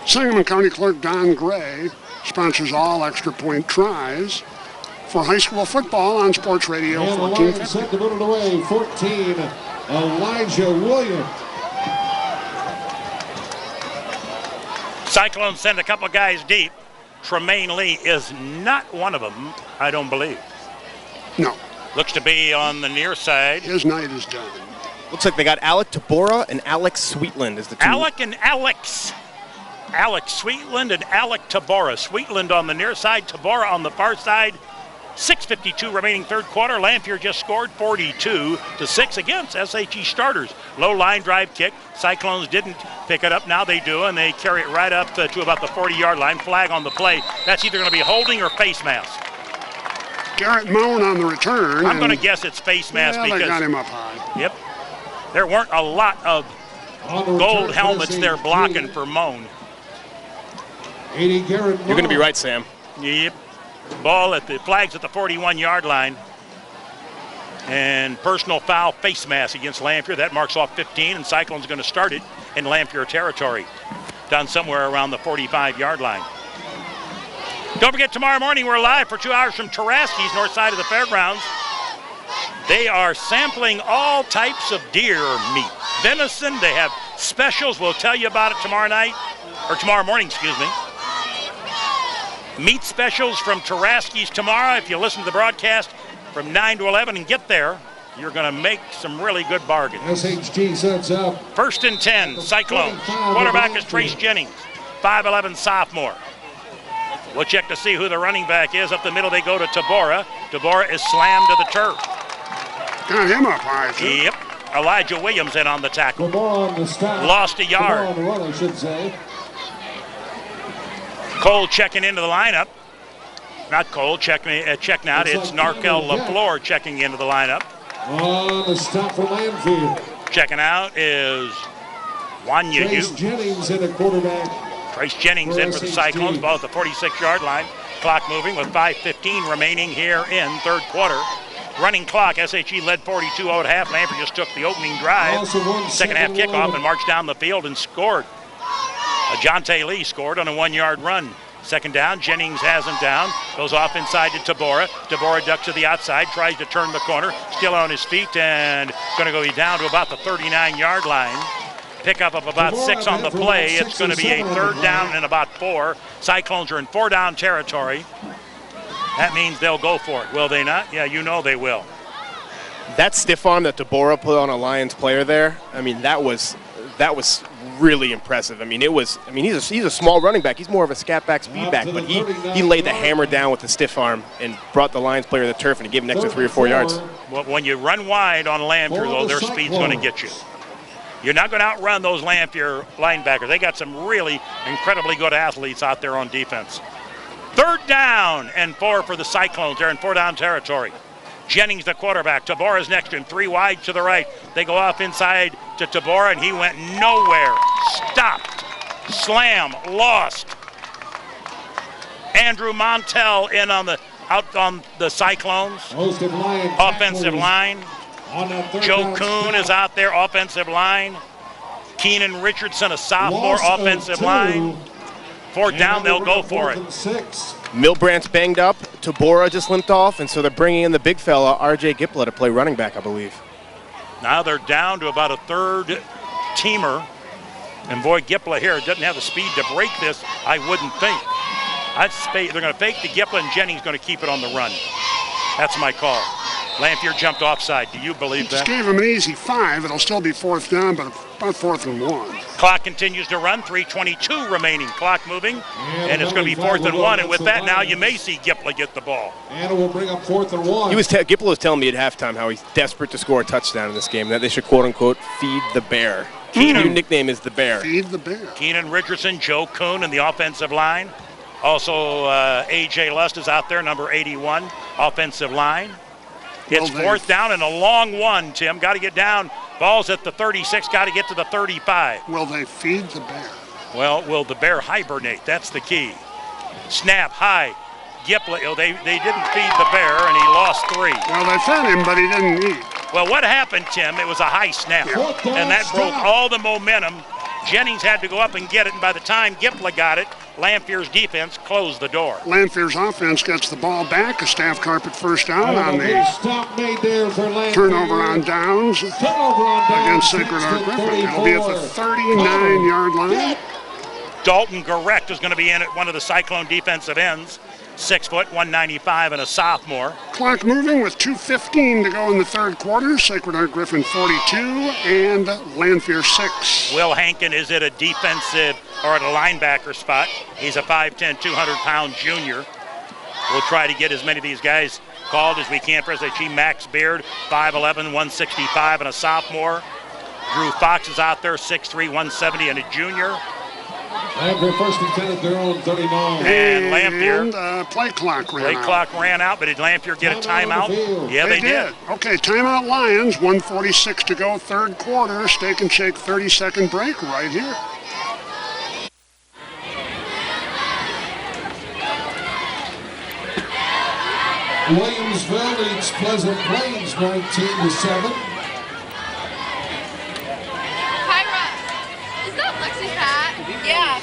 Sangamon County Clerk Don Gray sponsors all extra point tries for high school football on Sports Radio 1450. Set to put it away. 14. Elijah Williams. Cyclones send a couple guys deep. Tremaine Lee is not one of them, I don't believe. No. Looks to be on the near side. His night is done. Looks like they got Alec Tabora and Alex Sweetland as the two. Alec and Alex. Alex Sweetland and Alec Tabora. Sweetland on the near side, Tabora on the far side. 6:52 remaining 3rd quarter. Lanphier just scored 42-6 against SHG starters. Low line drive kick. Cyclones didn't pick it up. Now they do, and they carry it right up to about the 40-yard line. Flag on the play. That's either going to be holding or face mask. Garrett Moan on the return. I'm going to guess it's face mask because they got him up high. Yep. There weren't a lot of gold helmets they're blocking for Moan. You're going to be right, Sam. Yep. Ball at the flags at the 41-yard line. And personal foul face mask against Lanphier. That marks off 15, and Cyclone's going to start it in Lanphier territory. Done somewhere around the 45-yard line. Don't forget, tomorrow morning we're live for 2 hours from Taraski's, north side of the fairgrounds. They are sampling all types of deer meat. Venison, they have specials. We'll tell you about it tomorrow night, or tomorrow morning, excuse me. Meat specials from Taraski's tomorrow. If you listen to the broadcast from 9 to 11 and get there, you're going to make some really good bargains. SHG sets up. 1st and 10, Cyclones. Quarterback is Trace Jennings, 5'11" sophomore. We'll check to see who the running back is. Up the middle, they go to Tabora. Tabora is slammed to the turf. Got him up high, too. Yep. Elijah Williams in on the tackle. On the stop. Lost a yard. On the run, I should say. Cole checking into the lineup. Not Cole, checking out. It's Narkel LaFleur checking into the lineup. On the stop for Lanphier. Checking out is Wanya Trace Jennings in a quarterback. Trace Jennings in for the Cyclones, ball at the 46-yard line. Clock moving with 5:15 remaining here in third quarter. Running clock, SHG led 42-0 at half. Lanphier just took the opening drive. Second half kickoff and marched down the field and scored. Ajonte Lee scored on a 1-yard run. Second down, Jennings has him down. Goes off inside to Tabora. Tabora ducks to the outside, tries to turn the corner. Still on his feet and going to go down to about the 39-yard line. Pickup of about 6 on the play. It's going to be a third down and about 4. Cyclones are in 4-down territory. That means they'll go for it, will they not? Yeah, you know they will. That stiff arm that Tabora put on a Lions player there, I mean, that was really impressive. I mean, he's a small running back. He's more of a scat back, speed back, but he laid the hammer down with the stiff arm and brought the Lions player to the turf, and he gave him an extra 3 or 4 yards. Well, when you run wide on Lanphier, though, their speed's going to get you. You're not going to outrun those Lanphier linebackers. They got some really incredibly good athletes out there on defense. Third down and 4 for the Cyclones. They're in 4-down territory. Jennings, the quarterback. Tabora's next to him. 3 wide to the right. They go off inside to Tabora, and he went nowhere. Stopped. Slam. Lost. Andrew Montel in out on the Cyclones. Offensive line. Joe Kuhn is out there. Offensive line. Keenan Richardson, a sophomore, offensive line. Fourth down, they'll go for it. Milbrandt's banged up. Tabora just limped off, and so they're bringing in the big fella, R.J. Gipla, to play running back, I believe. Now they're down to about a third teamer. And boy, Gipla here doesn't have the speed to break this, I wouldn't think. They're going to fake the Gipla, and Jennings going to keep it on the run. That's my call. Lanphier jumped offside. Do you believe that? Just gave him an easy 5. It'll still be 4th down, but about 4th and 1. Clock continues to run. 3:22 remaining. Clock moving, and it's going to be 4th and 1. And with that, now you may see Gipla get the ball. And it will bring up 4th and 1. Gipla was telling me at halftime how he's desperate to score a touchdown in this game, that they should quote-unquote feed the bear. Your nickname is the Bear. Feed the Bear. Keenan Richardson, Joe Kuhn in the offensive line. Also, A.J. Lust is out there, number 81, offensive line. It's 4th down and a long one, Tim. Got to get down. Ball's at the 36, got to get to the 35. Will they feed the Bear? Well, will the Bear hibernate? That's the key. Snap, high. Gipla, they didn't feed the Bear, and he lost 3. Well, they fed him, but he didn't eat. Well, what happened, Tim? It was a high snap, and that broke all the momentum. Jennings had to go up and get it, and by the time Gipla got it, Lanphier's defense closed the door. Lanphier's offense gets the ball back. A staff carpet first down on the turnover on downs against Sacred Heart Griffin. It'll be at the 39-yard line. Dalton Garrett is going to be in at one of the Cyclone defensive ends. 6 foot, 195, and a sophomore. Clock moving with 2:15 to go in the third quarter. Sacred Heart Griffin 42 and Lanphier 6. Will Hankin is at a defensive or at a linebacker spot. He's a 5'10", 200-pound junior. We'll try to get as many of these guys called as we can for SHG. Max Beard, 5'11", 165, and a sophomore. Drew Fox is out there, 6'3", 170, and a junior. Lanphier first and 10 at their own 39. And Lanphier. And play clock ran Play out. clock ran out, but did Lanphier get a timeout? Yeah, they did. Okay, timeout Lions. 1:46 to go, third quarter. Steak and Shake 30-second break right here. Williamsville leads Pleasant Plains 19-7. Kyra, is that Lexi's hat? Yeah.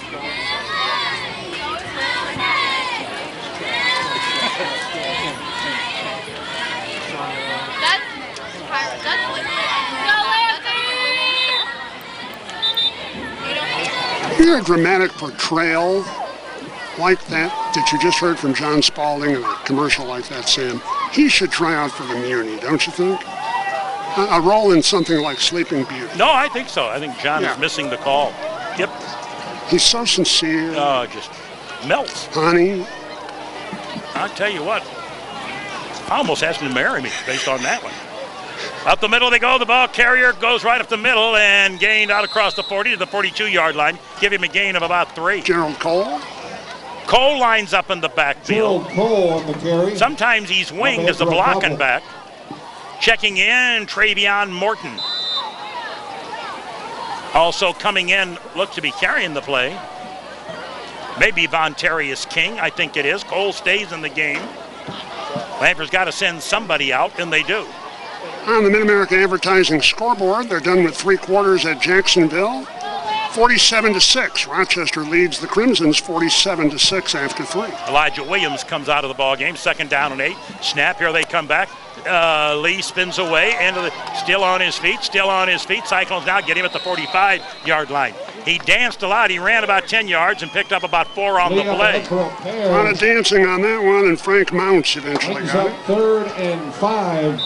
That's Kyra. That's Lexi. Hear a dramatic portrayal like that you just heard from John Spalding in a commercial like that, Sam. He should try out for the Muni, don't you think? A role in something like Sleeping Beauty. No, I think so. I think John is missing the call. Yep. He's so sincere. Oh, just melts. Honey. I'll tell you what. I almost asked him to marry me based on that one. Up the middle they go. The ball carrier goes right up the middle and gained out across the 40 to the 42-yard line. Give him a gain of about 3. Gerald Cole. Cole lines up in the backfield. Gerald Cole on the carry. Sometimes he's winged as a blocking back. Checking in, Travion Morton. Also coming in, looks to be carrying the play. Maybe Vontarius King, I think it is. Cole stays in the game. Lanphier's got to send somebody out, and they do. On the Mid-America Advertising scoreboard, they're done with 3 quarters at Jacksonville. 47-6. Rochester leads the Crimsons 47-6 after 3. Elijah Williams comes out of the ball game. 2nd down and 8. Snap. Here they come back. Lee spins away. Still on his feet. Cyclones now get him at the 45-yard line. He danced a lot. He ran about 10 yards and picked up about 4 on the play. A lot of dancing on that one, and Frank Mounts eventually got it. 3rd and 5.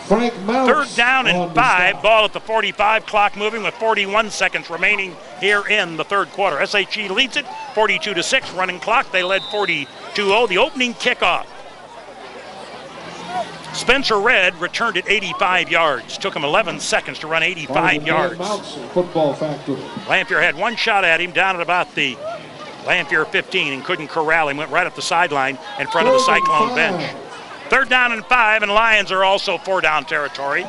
Frank Mounts. 3rd down and 5. Ball at the 45. Clock moving with 41 seconds remaining here in the 3rd quarter. SHG leads it 42-6. Running clock. They led 42-0. The opening kickoff. Spencer Red returned it 85 yards. Took him 11 seconds to run 85 yards. Football factory. Lanphier had one shot at him down at about the Lanphier 15 and couldn't corral him. Went right up the sideline in front of the Cyclone bench. 3rd down and 5, and Lions are also 4-down territory.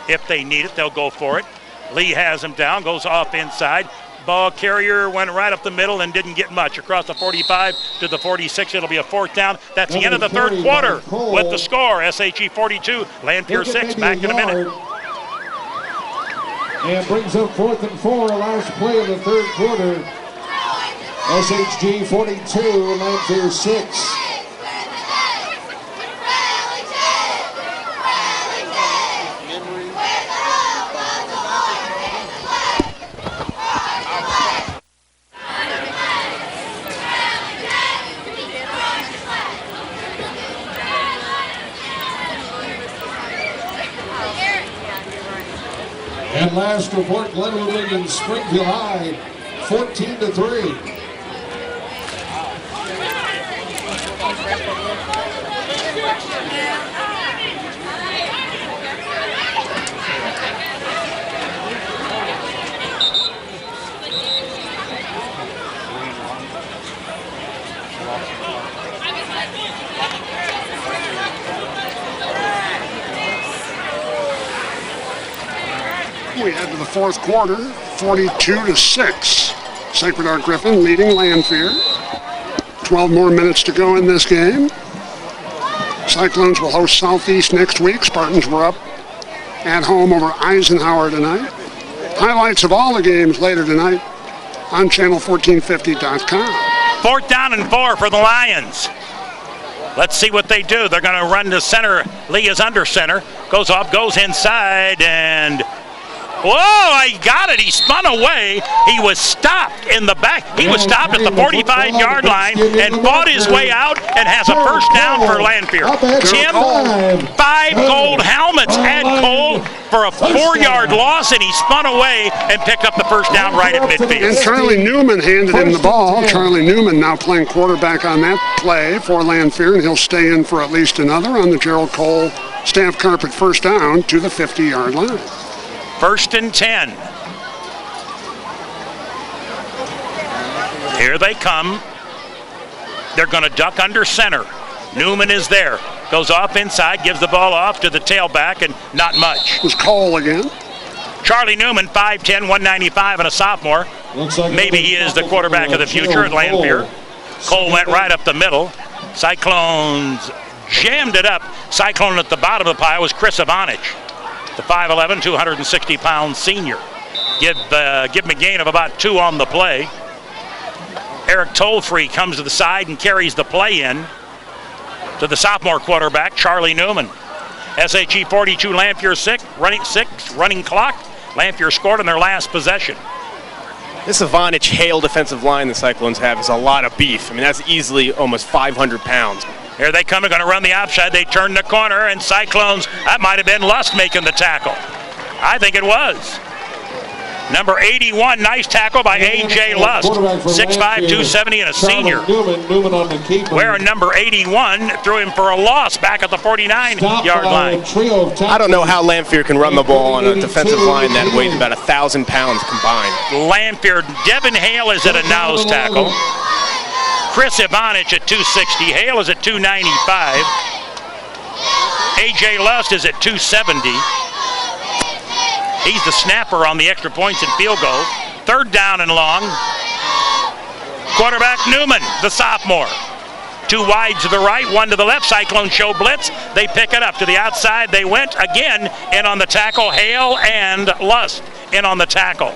If they need it, they'll go for it. Lee has him down, goes off inside. Ball carrier went right up the middle and didn't get much. Across the 45 to the 46, it'll be a 4th down. That's the end of the 3rd quarter with the score. SHG 42, Lanphier 6. Back in a minute. And brings up 4th and 4, last play of the 3rd quarter. SHG 42, Lanphier 6. And last report, Glenwood leading Springfield High 14-3. We head to the 4th quarter, 42-6. Sacred Heart Griffin leading Lanphier. 12 more minutes to go in this game. Cyclones will host Southeast next week. Spartans were up at home over Eisenhower tonight. Highlights of all the games later tonight on channel1450.com. 4th down and 4 for the Lions. Let's see what they do. They're going to run to center. Lee is under center. Goes off, goes inside, and whoa, he got it. He spun away. He was stopped in the back. He was stopped at the 45-yard line and fought his way out and has a 1st down for Lanphier. Tim, 5 gold helmets had Cole for a 4-yard loss, and he spun away and picked up the 1st down right at midfield. And Charlie Newman handed him the ball. Charlie Newman now playing quarterback on that play for Lanphier, and he'll stay in for at least another on the Gerald Cole staff carpet 1st down to the 50-yard line. 1st and 10. Here they come. They're going to duck under center. Newman is there. Goes off inside, gives the ball off to the tailback, and not much. It was Cole again. Charlie Newman, 5'10", 195, and a sophomore. Like Maybe he is the quarterback of the future at Lanphier. Cole went right up the middle. Cyclones jammed it up. Cyclone at the bottom of the pile was Chris Ivanich, the 5'11", 260-pound senior. Give him a gain of about 2 on the play. Eric Tollfree comes to the side and carries the play in to the sophomore quarterback, Charlie Newman. SHG 42, Lanphier 6, running clock. Lanphier scored on their last possession. This Ivanich Hale defensive line the Cyclones have is a lot of beef. I mean, that's easily almost 500 pounds. Here they come, they're going to run the outside. They turn the corner, and Cyclones, that might have been Lust making the tackle. I think it was. Number 81, nice tackle by A.J. Lust. 6'5", 270, and a senior. Newman on the keeper. Wearing number 81, threw him for a loss back at the 49-yard line. I don't know how Lanphier can run the ball on a defensive line that weighs about 1,000 pounds combined. Lanphier, Devin Hale is at a nose tackle. Chris Ivanich at 260. Hale is at 295. A.J. Lust is at 270. He's the snapper on the extra points and field goal. 3rd down and long. Quarterback Newman, the sophomore. 2 wide to the right, 1 to the left. Cyclone show blitz. They pick it up to the outside. They went again in on the tackle. Hale and Lust in on the tackle.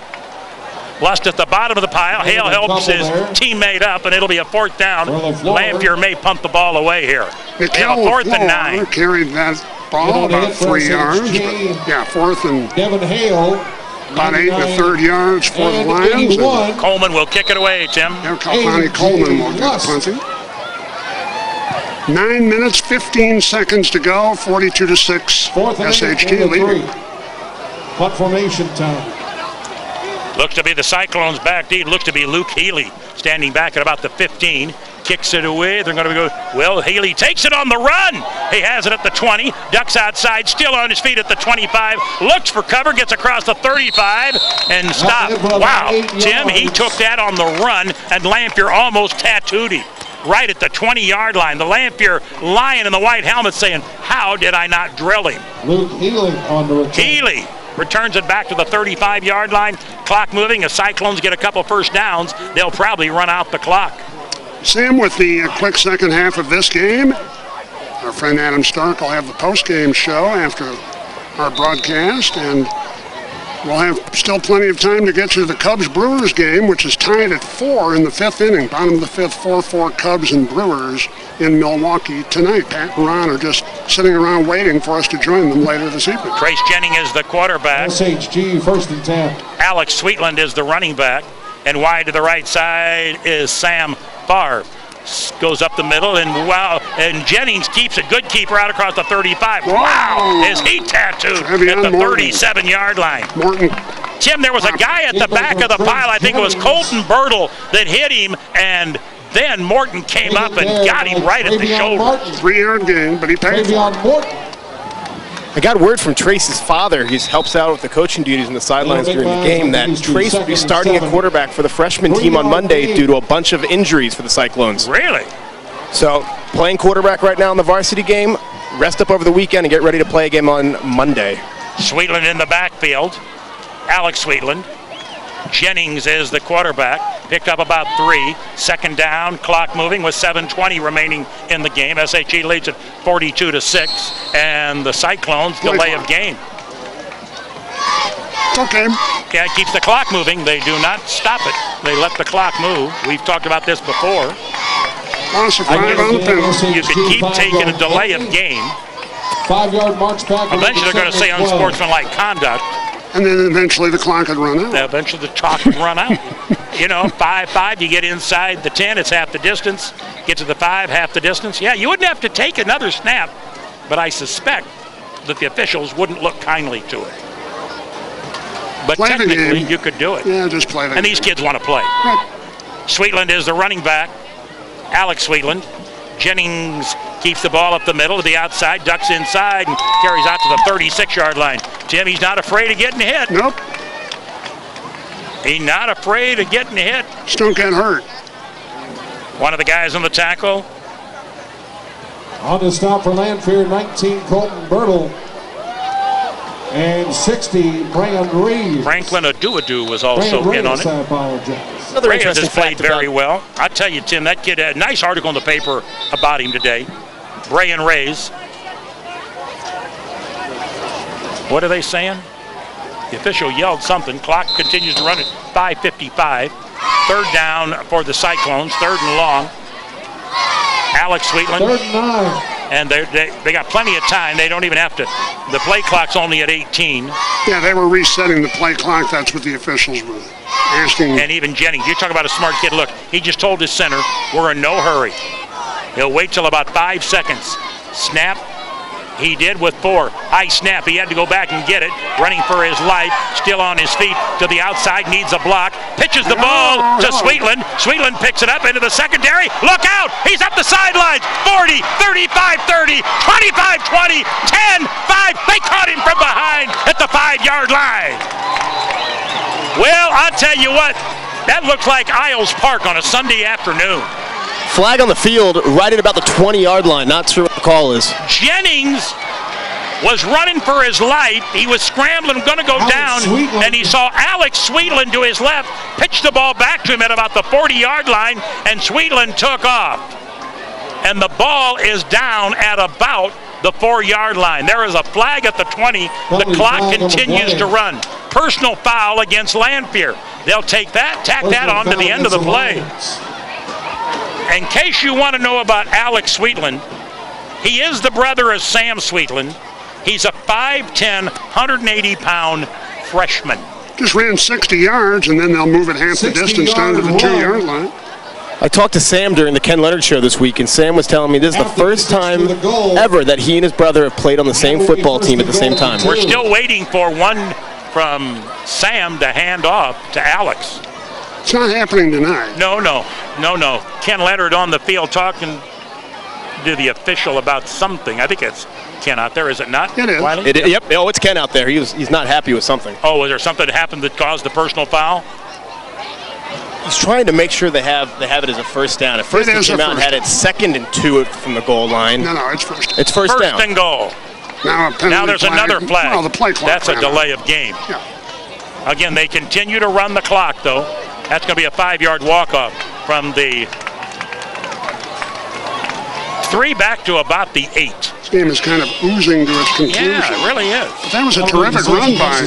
Lust at the bottom of the pile. Hale helps his teammate up, and it'll be a 4th down. Lanphier may pump the ball away here. They have a 4th and 9. Carried that ball about 3 yards. But yeah, 4th and Devin Hale. about 8 to 3rd yards for the Lions. Coleman will kick it away, Tim. Connie Coleman will do the punting. 9 minutes, 15 seconds to go. 42-6. SHG leading. Punt formation time. Looks to be the Cyclones back deep. Looks to be Luke Healy standing back at about the 15. Kicks it away. They're going to go. Well, Healy takes it on the run. He has it at the 20. Ducks outside, still on his feet at the 25. Looks for cover, gets across the 35, and stopped. Wow, Tim, he took that on the run, and Lanphier almost tattooed him right at the 20-yard line. The Lanphier lion in the white helmet saying, "How did I not drill him?" Luke Healy on the return. Healy returns it back to the 35-yard line. Clock moving. As Cyclones get a couple first downs, they'll probably run out the clock. Sam, with the quick second half of this game, our friend Adam Stark will have the post-game show after our broadcast, and we'll have still plenty of time to get to the Cubs-Brewers game, which is tied at 4 in the 5th inning. Bottom of the 5th, 4-4 Cubs and Brewers in Milwaukee tonight. Pat and Ron are just sitting around waiting for us to join them later this evening. Trace Jennings is the quarterback. SHG 1st and 10. Alex Sweetland is the running back. And wide to the right side is Sam Favre. Goes up the middle, and wow, and Jennings keeps a good keeper out across the 35. Wow, is he tattooed at the 37-yard line. Morton. Tim, there was a guy at the back of the pile, I think it was Colton Bertle, that hit him, and then Morton came up and got him right at the shoulder. 3-yard gain, but he paid for it. I got word from Trace's father. He helps out with the coaching duties on the sidelines during the game that Trace will be starting at quarterback for the freshman team on Monday due to a bunch of injuries for the Cyclones. Really? So playing quarterback right now in the varsity game, rest up over the weekend and get ready to play a game on Monday. Sweetland in the backfield. Alex Sweetland. Jennings is the quarterback. Picked up about 3. 2nd down, clock moving with 7:20 remaining in the game. SHG leads at 42-6, and the Cyclones delay of game. Okay. Yeah, it keeps the clock moving. They do not stop it. They let the clock move. We've talked about this before. Loss of 5 on the penalty. You could keep taking a delay of game. 5-yard marks back. Eventually they're going to say unsportsmanlike conduct. And then eventually the clock would run out. Eventually the clock would run out. You know, 5-5, you get inside the 10, it's half the distance. Get to the 5, half the distance. Yeah, you wouldn't have to take another snap, but I suspect that the officials wouldn't look kindly to it. But play technically, you could do it. Yeah, just play the game. And these kids want to play. Right. Sweetland is the running back. Alex Sweetland. Jennings keeps the ball up the middle to the outside, ducks inside, and carries out to the 36-yard line. Tim, he's not afraid of getting hit. Nope. He's not afraid of getting hit. Just don't get hurt. One of the guys on the tackle. On the stop for Lanphier, 19, Colton Bertle. And 60, Brand Reeves. Franklin Aduadu was also in on it. I apologize. Another Reyes interesting has played fact very about well. I tell you, Tim, that kid had a nice article in the paper about him today. Brian Reyes. What are they saying? The official yelled something. Clock continues to run at 5:55. Third down for the Cyclones. Third and long. Alex Sweetland. Third and 9. And they got plenty of time. They don't even have to. The play clock's only at 18. Yeah, they were resetting the play clock. That's what the officials were asking. And even Jennings, you talk about a smart kid. Look, he just told his center, we're in no hurry. He'll wait till about 5 seconds. Snap. He did with 4. High snap. He had to go back and get it. Running for his life. Still on his feet to the outside. Needs a block. Pitches the ball to Sweetland. Sweetland picks it up into the secondary. Look out. He's up the sidelines. 40, 35, 30, 25, 20, 10, 5. They caught him from behind at the 5-yard line. Well, I'll tell you what. That looks like Isles Park on a Sunday afternoon. flag on the field right at about the 20-yard line. Not sure what the call is. Jennings was running for his life. He was scrambling, going to go down, and he saw Alex Sweetland to his left, pitched the ball back to him at about the 40-yard line, and Sweetland took off. And the ball is down at about the 4-yard line. There is a flag at the 20. The clock continues to run. Personal foul against Lanphier. They'll take that, tack that on to the end of the play. In case you want to know about Alex Sweetland, he is the brother of Sam Sweetland. He's a 5'10", 180-pound freshman. Just ran 60 yards, and then they'll move it half the distance down to the 2-yard line. I talked to Sam during the Ken Leonard show this week, and Sam was telling me this is the first time ever that he and his brother have played on the same football team at the same time. We're still waiting for one from Sam to hand off to Alex. It's not happening tonight. No. Ken Leonard on the field talking to the official about something. I think it's Ken out there, is it not? It is. Wiley? Yep. Oh, it's Ken out there. He's not happy with something. Oh, was there something that happened that caused the personal foul? He's trying to make sure they have it as a first down. At first, they came out and had it 2nd and 2 from the goal line. No, it's first. It's first down. First and goal. Now there's another flag. Well, the play clock. That's a delay of game. Yeah. Again, they continue to run the clock, though. That's going to be a 5-yard walk-off from the 3 back to about the 8. This game is kind of oozing to its conclusion. Yeah, it really is. But that was a terrific run by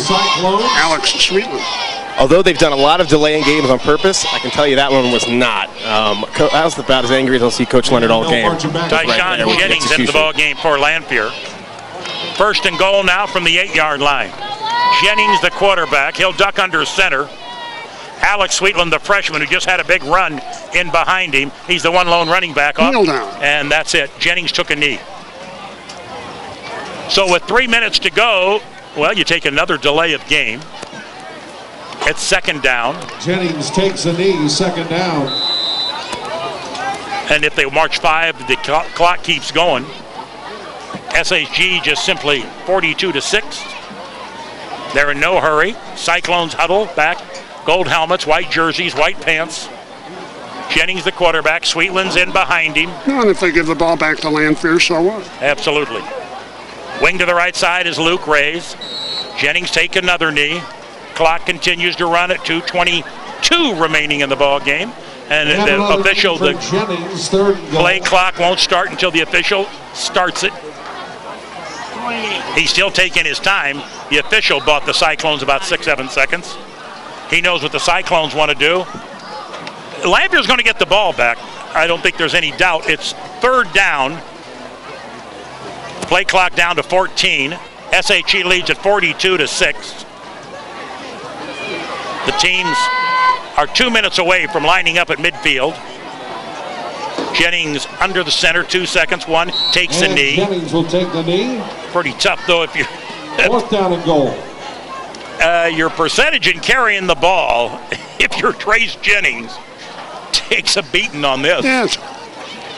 Alex Sweetland. Although they've done a lot of delaying games on purpose, I can tell you that one was not. I was about as angry as I'll see Coach Leonard all game. Tyshawn Jennings into the ball game for Lanphier. First and goal now from the 8-yard line. Jennings, the quarterback. He'll duck under center. Alex Sweetland, the freshman, who just had a big run in behind him. He's the one lone running back up. Kneel down. And that's it. Jennings took a knee. So with 3 minutes to go, well, you take another delay of game. It's second down. Jennings takes a knee, 2nd down. And if they march 5, the clock keeps going. SHG just simply 42-6. They're in no hurry. Cyclones huddle back. Gold helmets, white jerseys, white pants. Jennings the quarterback. Sweetland's in behind him. No, and if they give the ball back to Lanphier, so what? Absolutely. Wing to the right side is Luke Rays. Jennings take another knee. Clock continues to run at 2:22 remaining in the ball game. And the official, the Jennings, 3rd and goal. play clock won't start until the official starts it. He's still taking his time. The official bought the Cyclones about 6-7 seconds. He knows what the Cyclones want to do. Lanphier's going to get the ball back. I don't think there's any doubt. It's 3rd down. Play clock down to 14. SHG leads at 42-6. The teams are 2 minutes away from lining up at midfield. Jennings under the center, 2 seconds. 1 takes a knee. Jennings will take the knee. Pretty tough, though, if you're 4th down and goal. your percentage in carrying the ball, if you're Trace Jennings, takes a beating on this. Yes.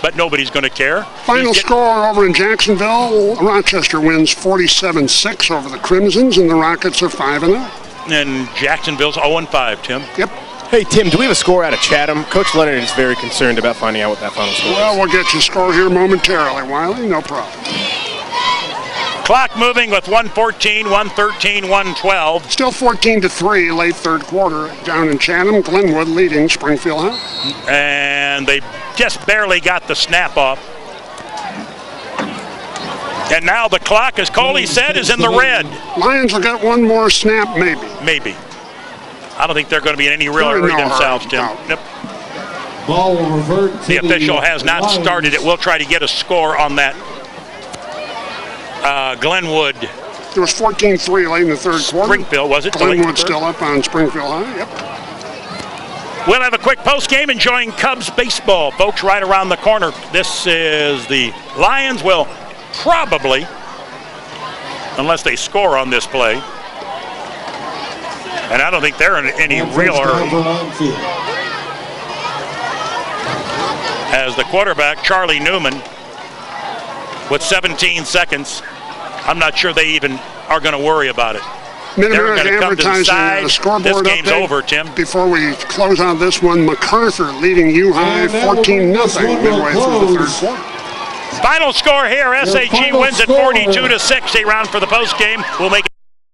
But nobody's going to care. Final score over in Jacksonville, Rochester wins 47-6 over the Crimsons, and the Rockets are 5-0. And Jacksonville's 0-5, Tim. Yep. Hey, Tim, do we have a score out of Chatham? Coach Leonard is very concerned about finding out what that final score is. Well, we'll get you a score here momentarily, Wiley. No problem. Clock moving with 1:14, 1:13, 1:12. Still 14-3 late third quarter down in Chatham. Glenwood leading Springfield High. And they just barely got the snap off. And now the clock, as Coley said, is in the red. Lions will get one more snap, maybe. Maybe. I don't think they're going to be in any real hurry themselves, Tim. No. Nope. Ball will revert to The official has not Lions. started it. We'll try to get a score on that. Glenwood. It was 14-3 late in the third quarter. Springfield, was it? Glenwood still up on Springfield High. Yep. We'll have a quick post game enjoying Cubs baseball. Folks, right around the corner. This is the Lions will probably, unless they score on this play, and I don't think they're in any real hurry. As the quarterback, Charlie Newman, with 17 seconds, I'm not sure they even are going to worry about it. They're Mid-America going to come to the advertising side. the scoreboard This game's update. over, Tim. Before we close on this one, MacArthur leading U-High 14-0 midway through the third quarter. Final score here, SHG wins at 42-6. They round for the post game. We'll make it